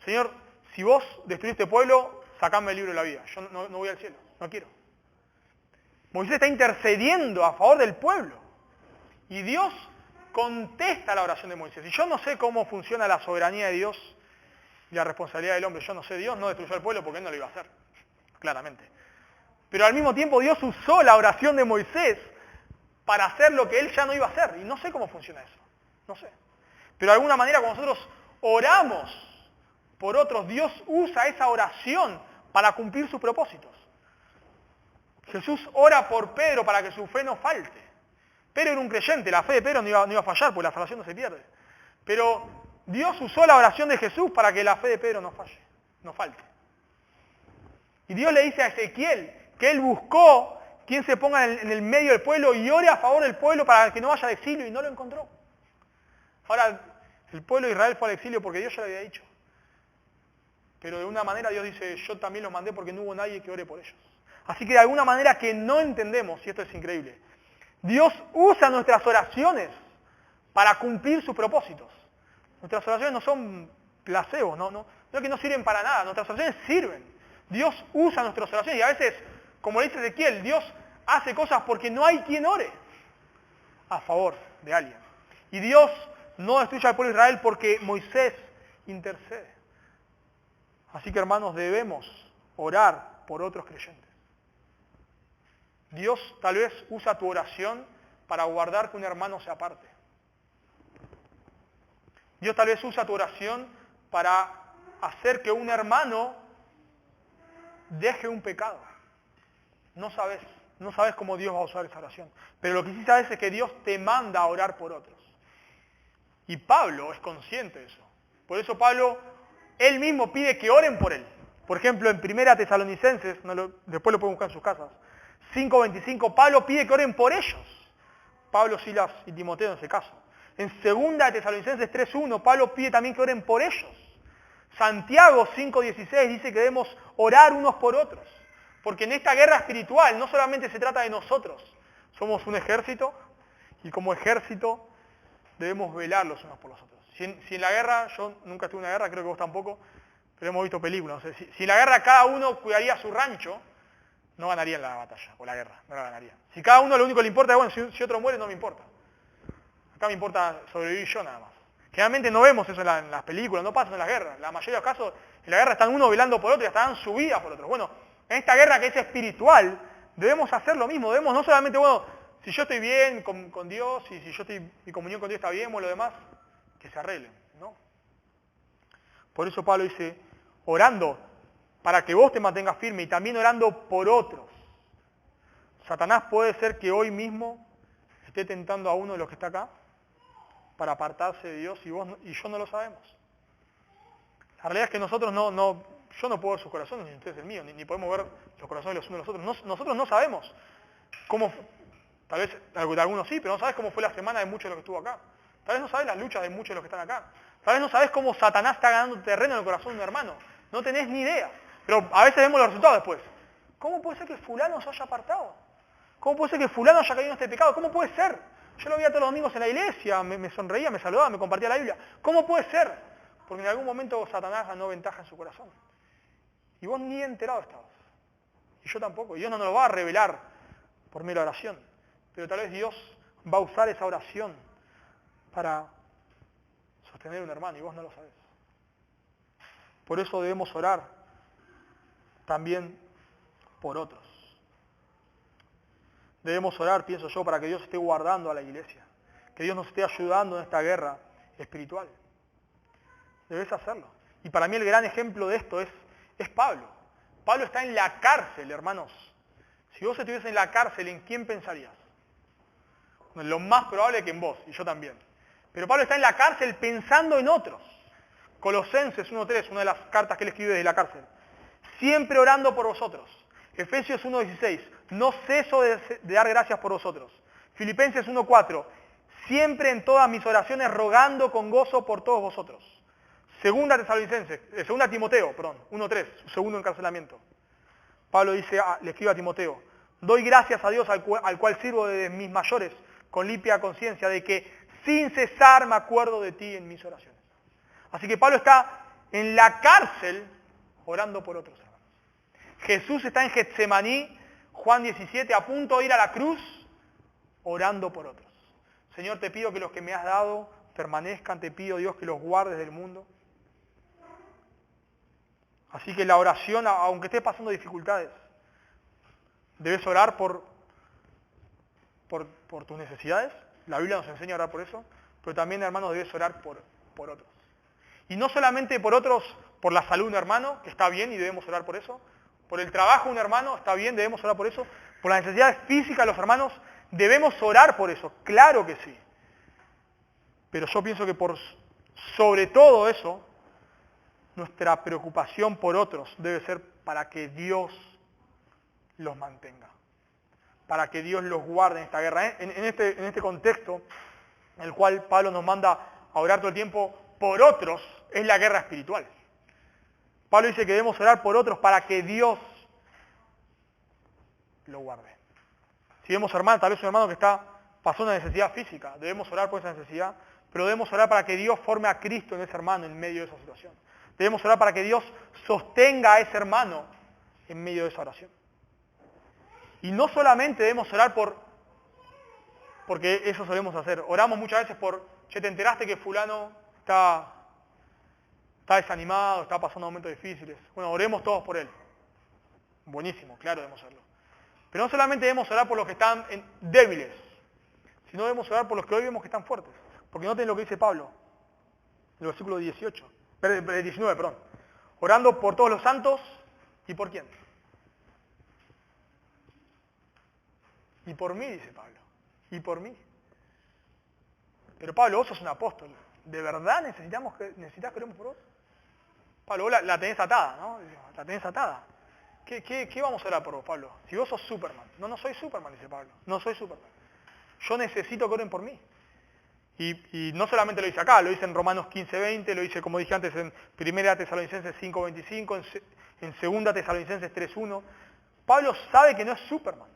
[SPEAKER 1] Señor, si vos destruís este pueblo, sacame el libro de la vida. Yo no voy al cielo, no quiero. Moisés está intercediendo a favor del pueblo. Y Dios contesta la oración de Moisés. Y yo no sé cómo funciona la soberanía de Dios y la responsabilidad del hombre. Yo no sé, Dios no destruyó al pueblo porque Él no lo iba a hacer, claramente. Pero al mismo tiempo Dios usó la oración de Moisés para hacer lo que Él ya no iba a hacer. Y no sé cómo funciona eso, no sé. Pero de alguna manera cuando nosotros oramos por otros, Dios usa esa oración para cumplir sus propósitos. Jesús ora por Pedro para que su fe no falte. Pedro era un creyente, la fe de Pedro no iba a fallar porque la salvación no se pierde. Pero Dios usó la oración de Jesús para que la fe de Pedro no falle, no falte. Y Dios le dice a Ezequiel que él buscó quien se ponga en el medio del pueblo y ore a favor del pueblo para que no vaya al exilio y no lo encontró. Ahora, el pueblo de Israel fue al exilio porque Dios ya le había dicho. Pero de una manera Dios dice, yo también los mandé porque no hubo nadie que ore por ellos. Así que de alguna manera que no entendemos, y esto es increíble, Dios usa nuestras oraciones para cumplir sus propósitos. Nuestras oraciones no son placebos, no es que no sirven para nada, nuestras oraciones sirven. Dios usa nuestras oraciones y a veces, como le dice Ezequiel, Dios hace cosas porque no hay quien ore a favor de alguien. Y Dios no destruye al pueblo de Israel porque Moisés intercede. Así que hermanos, debemos orar por otros creyentes. Dios tal vez usa tu oración para guardar que un hermano se aparte. Dios tal vez usa tu oración para hacer que un hermano deje un pecado. No sabes cómo Dios va a usar esa oración. Pero lo que sí sabes es que Dios te manda a orar por otros. Y Pablo es consciente de eso. Por eso Pablo, él mismo pide que oren por él. Por ejemplo, en 1 Tesalonicenses, después lo pueden buscar en sus casas, 5:25, Pablo pide que oren por ellos. Pablo, Silas y Timoteo en ese caso. En 2 Tesalonicenses 3:1, Pablo pide también que oren por ellos. Santiago 5:16 dice que debemos orar unos por otros. Porque en esta guerra espiritual no solamente se trata de nosotros. Somos un ejército y como ejército debemos velar los unos por los otros. Si en la guerra, yo nunca estuve en una guerra, creo que vos tampoco, pero hemos visto películas. No sé, si en la guerra cada uno cuidaría su rancho, no ganarían la batalla o la guerra, no la ganarían. Si cada uno lo único que le importa es, bueno, si otro muere no me importa. Acá me importa sobrevivir yo nada más. Generalmente no vemos eso en las películas, no pasa en las guerras. La mayoría de los casos, en la guerra están uno velando por otro y hasta dan su vida por otro. Bueno, en esta guerra que es espiritual, debemos hacer lo mismo. Debemos no solamente, bueno, si yo estoy bien con Dios y si yo estoy, mi comunión con Dios está bien, o lo demás, que se arreglen, ¿no? Por eso Pablo dice, orando para que vos te mantengas firme y también orando por otros. Satanás puede ser que hoy mismo esté tentando a uno de los que está acá para apartarse de Dios y vos y yo no lo sabemos. La realidad es que nosotros yo no puedo ver sus corazones, ni ustedes el mío, ni podemos ver los corazones de los unos de los otros. Nosotros no sabemos cómo, tal vez de algunos sí, pero no sabes cómo fue la semana de muchos de los que estuvo acá. Tal vez no sabes las luchas de muchos de los que están acá. Tal vez no sabes cómo Satanás está ganando terreno en el corazón de un hermano. No tenés ni idea. Pero a veces vemos los resultados después. ¿Cómo puede ser que fulano se haya apartado? ¿Cómo puede ser que fulano haya caído en este pecado? ¿Cómo puede ser? Yo lo veía todos los domingos en la iglesia, me sonreía, me saludaba, me compartía la Biblia. ¿Cómo puede ser? Porque en algún momento Satanás ganó ventaja en su corazón. Y vos ni enterado estabas. Y yo tampoco. Y Dios no nos lo va a revelar por mera oración. Pero tal vez Dios va a usar esa oración para sostener a un hermano y vos no lo sabés. Por eso debemos orar también por otros. Debemos orar, pienso yo, para que Dios esté guardando a la iglesia. Que Dios nos esté ayudando en esta guerra espiritual. Debes hacerlo. Y para mí el gran ejemplo de esto es Pablo. Pablo está en la cárcel, hermanos. Si vos estuvieses en la cárcel, ¿en quién pensarías? Lo más probable es que en vos, y yo también. Pero Pablo está en la cárcel pensando en otros. Colosenses 1:3, una de las cartas que él escribe desde la cárcel. Siempre orando por vosotros. Efesios 1:16, no ceso de dar gracias por vosotros. Filipenses 1:4, siempre en todas mis oraciones rogando con gozo por todos vosotros. Segunda Timoteo, 1:3, su segundo encarcelamiento. Pablo dice, le escribe a Timoteo, doy gracias a Dios al cual sirvo desde mis mayores, con limpia conciencia, de que sin cesar me acuerdo de ti en mis oraciones. Así que Pablo está en la cárcel orando por otros hermanos. Jesús está en Getsemaní, Juan 17, a punto de ir a la cruz, orando por otros. Señor, te pido que los que me has dado permanezcan, te pido, Dios, que los guardes del mundo. Así que la oración, aunque estés pasando dificultades, debes orar por tus necesidades. La Biblia nos enseña a orar por eso, pero también, hermanos, debes orar por otros. Y no solamente por otros, por la salud de un hermano, que está bien y debemos orar por eso. Por el trabajo de un hermano, está bien, debemos orar por eso. Por las necesidades físicas de los hermanos, debemos orar por eso. Claro que sí. Pero yo pienso que sobre todo eso, nuestra preocupación por otros debe ser para que Dios los mantenga. Para que Dios los guarde en esta guerra. En este contexto, en el cual Pablo nos manda a orar todo el tiempo por otros, es la guerra espiritual. Pablo dice que debemos orar por otros para que Dios lo guarde. Si vemos hermano, tal vez un hermano que pasó una necesidad física, debemos orar por esa necesidad, pero debemos orar para que Dios forme a Cristo en ese hermano en medio de esa situación. Debemos orar para que Dios sostenga a ese hermano en medio de esa oración. Y no solamente debemos orar porque eso solemos hacer. Oramos muchas veces che, ¿te enteraste que fulano está desanimado, está pasando momentos difíciles? Bueno, oremos todos por él. Buenísimo, claro, debemos hacerlo. Pero no solamente debemos orar por los que están débiles, sino debemos orar por los que hoy vemos que están fuertes. Porque noten lo que dice Pablo, en el versículo 19, perdón. Orando por todos los santos, ¿y por quién? Y por mí, dice Pablo. Y por mí. Pero Pablo, vos sos un apóstol. ¿De verdad necesitas que oremos por vos? Pablo, vos la tenés atada, ¿no? La tenés atada. ¿Qué vamos a orar por vos, Pablo? Si vos sos Superman. No soy Superman, dice Pablo. No soy Superman. Yo necesito que oren por mí. Y no solamente lo dice acá, lo dice en Romanos 15:20, lo dice, como dije antes, en 1 Tesalonicenses 5:25, en 2 Tesalonicenses 3:1. Pablo sabe que no es Superman.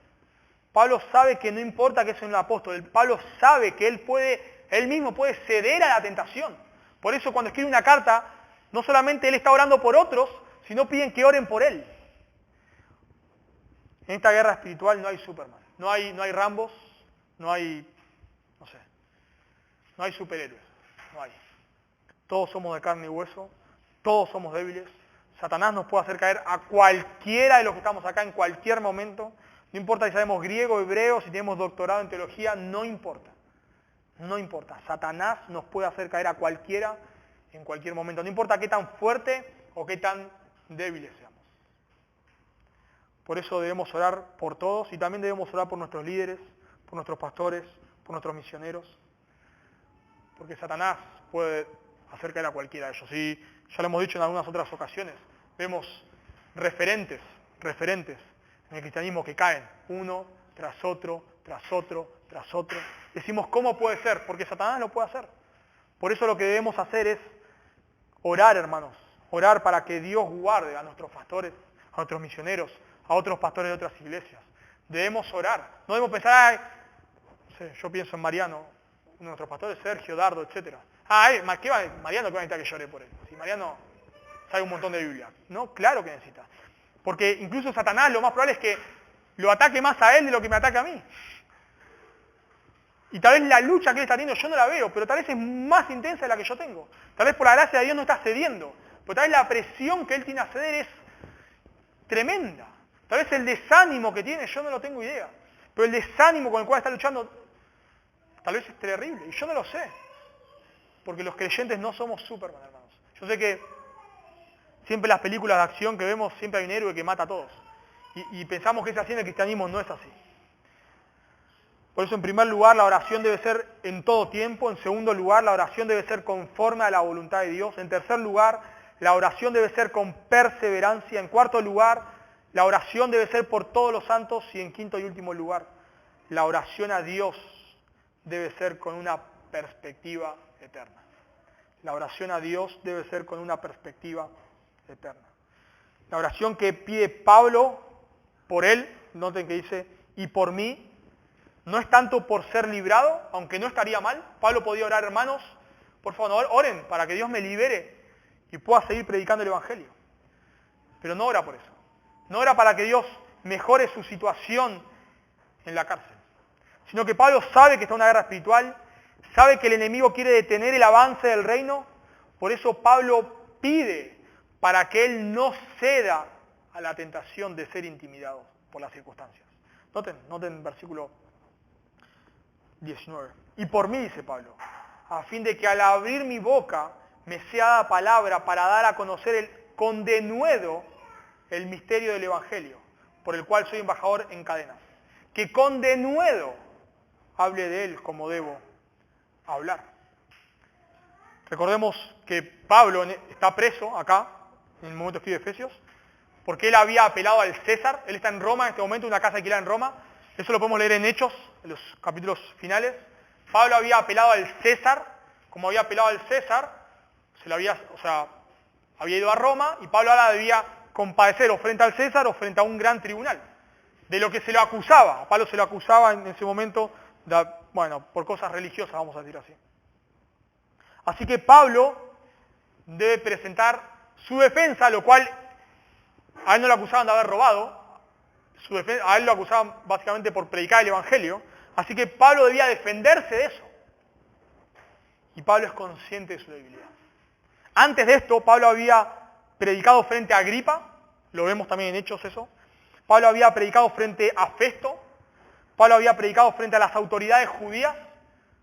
[SPEAKER 1] Pablo sabe que no importa que sea un apóstol. Pablo sabe que él mismo puede ceder a la tentación. Por eso cuando escribe una carta, no solamente él está orando por otros, sino piden que oren por él. En esta guerra espiritual no hay Superman. No hay Rambos, no hay superhéroes. No hay. Todos somos de carne y hueso, todos somos débiles. Satanás nos puede hacer caer a cualquiera de los que estamos acá en cualquier momento. No importa si sabemos griego, hebreo, si tenemos doctorado en teología, no importa. No importa. Satanás nos puede hacer caer a cualquiera en cualquier momento. No importa qué tan fuerte o qué tan débiles seamos. Por eso debemos orar por todos y también debemos orar por nuestros líderes, por nuestros pastores, por nuestros misioneros. Porque Satanás puede hacer caer a cualquiera de ellos. Y ya lo hemos dicho en algunas otras ocasiones. Vemos referentes en el cristianismo que caen uno tras otro, tras otro, tras otro. Decimos, ¿cómo puede ser? Porque Satanás lo puede hacer. Por eso lo que debemos hacer es orar, hermanos. Orar para que Dios guarde a nuestros pastores, a nuestros misioneros, a otros pastores de otras iglesias. Debemos orar. No debemos pensar, no sé, yo pienso en Mariano, uno de nuestros pastores, Sergio, Dardo, etc. Mariano, ¿qué va a necesitar que llore por él? Si Mariano sabe un montón de Biblia. No, claro que necesita. Porque incluso Satanás lo más probable es que lo ataque más a él de lo que me ataque a mí. Y tal vez la lucha que él está teniendo yo no la veo, pero tal vez es más intensa de la que yo tengo. Tal vez por la gracia de Dios no está cediendo, pero tal vez la presión que él tiene a ceder es tremenda. Tal vez el desánimo que tiene, yo no lo tengo idea. Pero el desánimo con el cual está luchando, tal vez es terrible. Y yo no lo sé. Porque los creyentes no somos Superman, hermanos. Yo sé que siempre las películas de acción que vemos, siempre hay un héroe que mata a todos. Y pensamos que es así en el cristianismo, no es así. Por eso, en primer lugar, la oración debe ser en todo tiempo. En segundo lugar, la oración debe ser conforme a la voluntad de Dios. En tercer lugar, la oración debe ser con perseverancia. En cuarto lugar, la oración debe ser por todos los santos. Y en quinto y último lugar, la oración a Dios debe ser con una perspectiva eterna. La oración a Dios debe ser con una perspectiva eterna. La oración que pide Pablo por él, noten que dice, y por mí, no es tanto por ser librado, aunque no estaría mal. Pablo podía orar, hermanos, por favor, oren para que Dios me libere y pueda seguir predicando el Evangelio. Pero no ora por eso. No ora para que Dios mejore su situación en la cárcel. Sino que Pablo sabe que está en una guerra espiritual, sabe que el enemigo quiere detener el avance del reino, por eso Pablo pide para que él no ceda a la tentación de ser intimidado por las circunstancias. Noten versículo 19. Y por mí, dice Pablo, a fin de que al abrir mi boca me sea dada palabra para dar a conocer con denuedo el misterio del Evangelio, por el cual soy embajador en cadenas. Que con denuedo hable de él como debo hablar. Recordemos que Pablo está preso acá, en el momento que escribe Efesios, porque él había apelado al César. Él está en Roma en este momento, una casa alquilada en Roma. Eso lo podemos leer en Hechos, en los capítulos finales. Pablo había apelado al César. Como había apelado al César, había ido a Roma y Pablo ahora debía compadecer o frente al César o frente a un gran tribunal. De lo que se lo acusaba. A Pablo se lo acusaba en ese momento, por cosas religiosas, vamos a decir así. Así que Pablo debe presentar su defensa, lo cual a él no lo acusaban de haber robado, a él lo acusaban básicamente por predicar el Evangelio, así que Pablo debía defenderse de eso. Y Pablo es consciente de su debilidad. Antes de esto, Pablo había predicado frente a Agripa, lo vemos también en Hechos eso. Pablo había predicado frente a Festo, Pablo había predicado frente a las autoridades judías,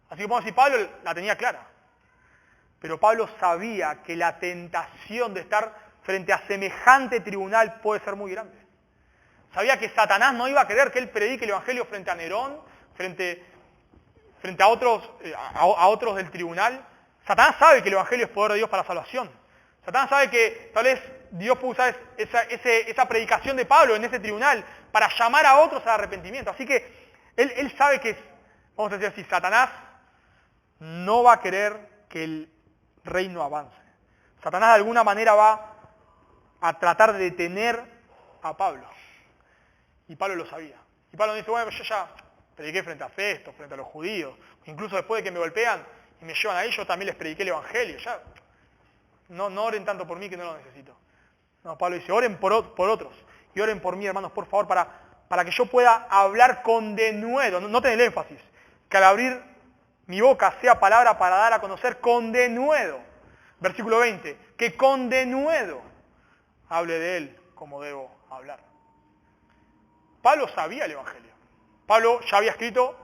[SPEAKER 1] así que podemos decir, Pablo la tenía clara. Pero Pablo sabía que la tentación de estar frente a semejante tribunal puede ser muy grande. Sabía que Satanás no iba a querer que él predique el Evangelio frente a Nerón, frente a otros del tribunal. Satanás sabe que el Evangelio es poder de Dios para la salvación. Satanás sabe que tal vez Dios puede usar esa predicación de Pablo en ese tribunal para llamar a otros al arrepentimiento. Así que él sabe que, vamos a decir así, Satanás no va a querer que el reino avance. Satanás de alguna manera va a tratar de detener a Pablo. Y Pablo lo sabía. Y Pablo dice, bueno, yo ya prediqué frente a Festo, frente a los judíos, incluso después de que me golpean y me llevan ahí, yo también les prediqué el Evangelio. Ya, no oren tanto por mí que no lo necesito. No, Pablo dice, oren por otros y oren por mí, hermanos, por favor, para que yo pueda hablar con denuedo. Noten el énfasis, que al abrir mi boca sea palabra para dar a conocer con denuedo. Versículo 20, que con denuedo hable de él como debo hablar. Pablo sabía el Evangelio. Pablo ya había escrito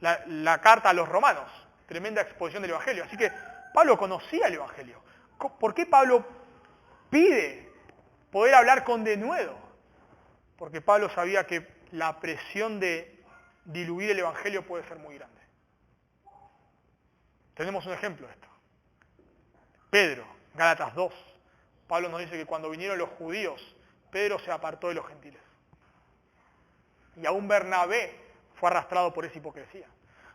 [SPEAKER 1] la carta a los romanos, tremenda exposición del Evangelio. Así que Pablo conocía el Evangelio. ¿Por qué Pablo pide poder hablar con denuedo? Porque Pablo sabía que la presión de diluir el Evangelio puede ser muy grande. Tenemos un ejemplo de esto. Pedro, Gálatas 2. Pablo nos dice que cuando vinieron los judíos, Pedro se apartó de los gentiles. Y aún Bernabé fue arrastrado por esa hipocresía.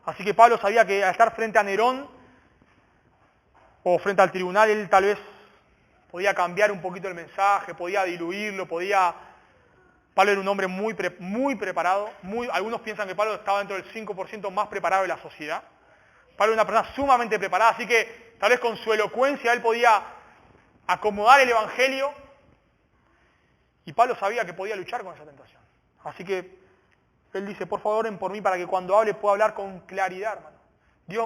[SPEAKER 1] Así que Pablo sabía que al estar frente a Nerón o frente al tribunal, él tal vez podía cambiar un poquito el mensaje, podía diluirlo, Pablo era un hombre muy preparado. Algunos piensan que Pablo estaba dentro del 5% más preparado de la sociedad. Pablo era una persona sumamente preparada, así que tal vez con su elocuencia él podía acomodar el Evangelio. Y Pablo sabía que podía luchar con esa tentación. Así que él dice, por favor, oren por mí para que cuando hable pueda hablar con claridad, hermano.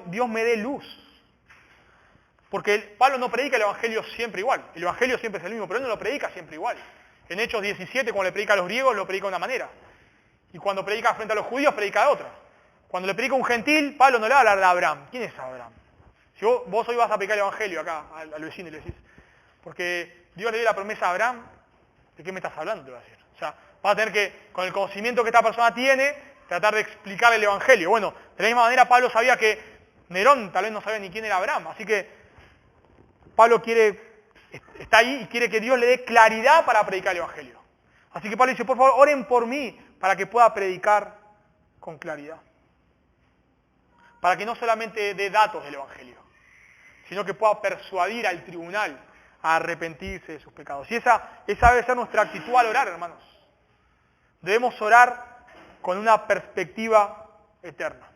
[SPEAKER 1] Dios me dé luz. Porque Pablo no predica el Evangelio siempre igual. El Evangelio siempre es el mismo, pero él no lo predica siempre igual. En Hechos 17, cuando le predica a los griegos, lo predica de una manera. Y cuando predica frente a los judíos, predica de otra. Cuando le predica a un gentil, Pablo no le va a hablar de Abraham. ¿Quién es Abraham? Si vos hoy vas a predicar el Evangelio acá al vecino y le decís, porque Dios le dio la promesa a Abraham, ¿de qué me estás hablando? Te va a decir. O sea, vas a tener que, con el conocimiento que esta persona tiene, tratar de explicar el Evangelio. Bueno, de la misma manera Pablo sabía que Nerón tal vez no sabía ni quién era Abraham. Así que Pablo está ahí y quiere que Dios le dé claridad para predicar el Evangelio. Así que Pablo dice, por favor, oren por mí para que pueda predicar con claridad. Para que no solamente dé datos del Evangelio, sino que pueda persuadir al tribunal a arrepentirse de sus pecados. Y esa debe ser nuestra actitud al orar, hermanos. Debemos orar con una perspectiva eterna.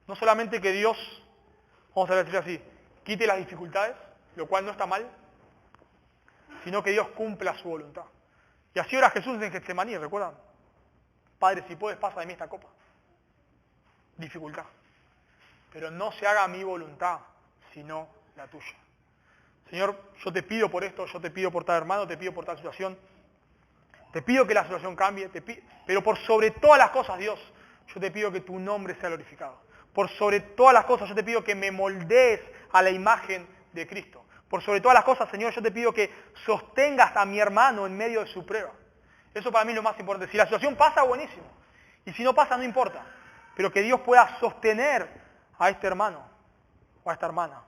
[SPEAKER 1] No solamente que Dios, vamos a decir así, quite las dificultades, lo cual no está mal, sino que Dios cumpla su voluntad. Y así ora Jesús en Getsemaní, ¿recuerdan? Padre, si puedes, pasa de mí esta copa. Dificultad. Pero no se haga mi voluntad, sino la tuya. Señor, yo te pido por esto, yo te pido por tal hermano, te pido por tal situación. Te pido que la situación cambie, pero por sobre todas las cosas, Dios, yo te pido que tu nombre sea glorificado. Por sobre todas las cosas, yo te pido que me moldees a la imagen de Cristo. Por sobre todas las cosas, Señor, yo te pido que sostengas a mi hermano en medio de su prueba. Eso para mí es lo más importante. Si la situación pasa, buenísimo. Y si no pasa, no importa. Pero que Dios pueda sostener a este hermano o a esta hermana.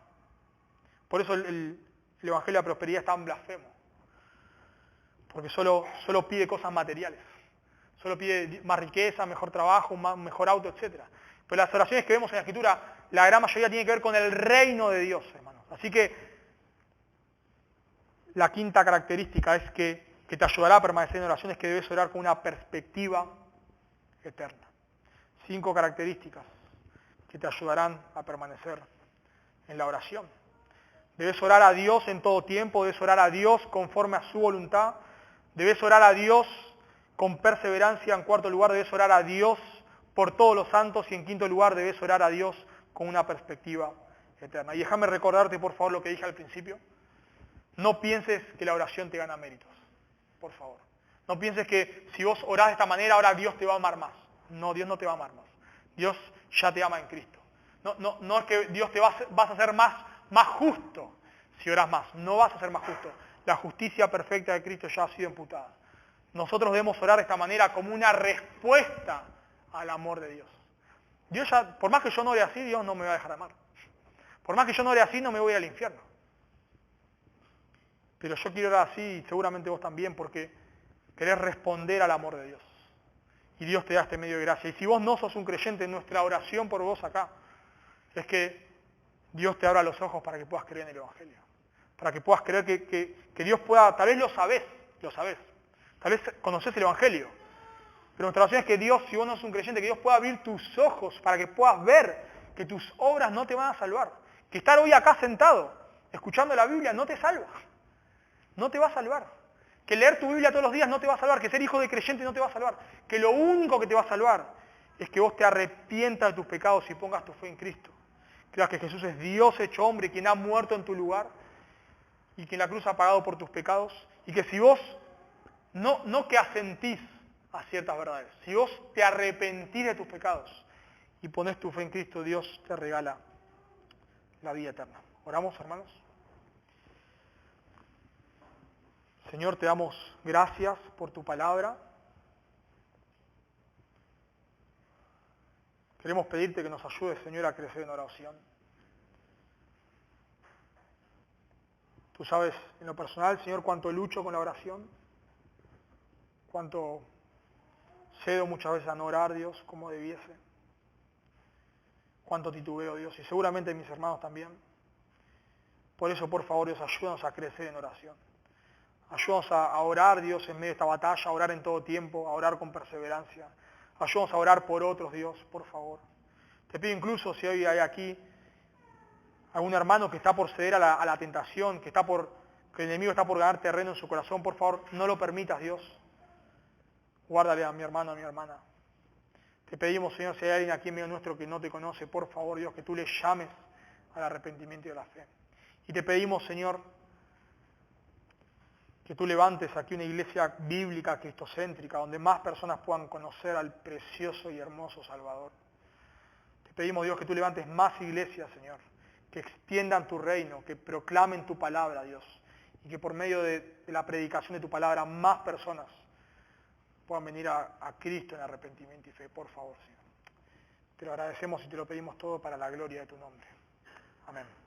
[SPEAKER 1] Por eso el Evangelio de la Prosperidad es tan blasfemo. Porque solo pide cosas materiales. Solo pide más riqueza, mejor trabajo, un mejor auto, etc. Pero las oraciones que vemos en la Escritura, la gran mayoría tienen que ver con el reino de Dios, hermanos. Así que la quinta característica es que te ayudará a permanecer en oración es que debes orar con una perspectiva eterna. 5 características que te ayudarán a permanecer en la oración. Debes orar a Dios en todo tiempo, debes orar a Dios conforme a su voluntad, debes orar a Dios con perseverancia. En cuarto lugar, debes orar a Dios por todos los santos. Y en quinto lugar, debes orar a Dios con una perspectiva eterna. Y déjame recordarte, por favor, lo que dije al principio. No pienses que la oración te gana méritos, por favor. No pienses que si vos orás de esta manera, ahora Dios te va a amar más. No, Dios no te va a amar más. Dios ya te ama en Cristo. No es que Dios te vas a hacer más justo si orás más. No vas a ser más justo. La justicia perfecta de Cristo ya ha sido imputada. Nosotros debemos orar de esta manera como una respuesta al amor de Dios. Dios ya, por más que yo no ore así, Dios no me va a dejar amar. Por más que yo no ore así, no me voy al infierno. Pero yo quiero orar así, y seguramente vos también, porque querés responder al amor de Dios. Y Dios te da este medio de gracia. Y si vos no sos un creyente, nuestra oración por vos acá es que Dios te abra los ojos para que puedas creer en el Evangelio. Para que puedas creer que Dios pueda, tal vez lo sabés. Tal vez conocés el Evangelio. Pero nuestra oración es que Dios, si vos no sos un creyente, que Dios pueda abrir tus ojos para que puedas ver que tus obras no te van a salvar. Que estar hoy acá sentado, escuchando la Biblia, no te salva. No te va a salvar. Que leer tu Biblia todos los días no te va a salvar. Que ser hijo de creyente no te va a salvar. Que lo único que te va a salvar es que vos te arrepientas de tus pecados y pongas tu fe en Cristo. Creas que Jesús es Dios hecho hombre, quien ha muerto en tu lugar y quien la cruz ha pagado por tus pecados. Y que si vos no que asentís a ciertas verdades, si vos te arrepentís de tus pecados y pones tu fe en Cristo, Dios te regala la vida eterna. ¿Oramos, hermanos? Señor, te damos gracias por tu palabra. Queremos pedirte que nos ayudes, Señor, a crecer en oración. Tú sabes, en lo personal, Señor, cuánto lucho con la oración, cuánto cedo muchas veces a no orar, Dios, como debiese, cuánto titubeo, Dios, y seguramente mis hermanos también. Por eso, por favor, Dios, ayúdanos a crecer en oración. Ayúdanos a orar, Dios, en medio de esta batalla, a orar en todo tiempo, a orar con perseverancia. Ayúdanos a orar por otros, Dios, por favor. Te pido incluso si hoy hay aquí algún hermano que está por ceder a la tentación, que el enemigo está por ganar terreno en su corazón, por favor, no lo permitas, Dios. Guárdale a mi hermano, a mi hermana. Te pedimos, Señor, si hay alguien aquí en medio nuestro que no te conoce, por favor, Dios, que tú le llames al arrepentimiento y a la fe. Y te pedimos, Señor, que tú levantes aquí una iglesia bíblica, cristocéntrica, donde más personas puedan conocer al precioso y hermoso Salvador. Te pedimos, Dios, que tú levantes más iglesias, Señor, que extiendan tu reino, que proclamen tu palabra, Dios, y que por medio de la predicación de tu palabra más personas puedan venir a Cristo en arrepentimiento y fe. Por favor, Señor. Te lo agradecemos y te lo pedimos todo para la gloria de tu nombre. Amén.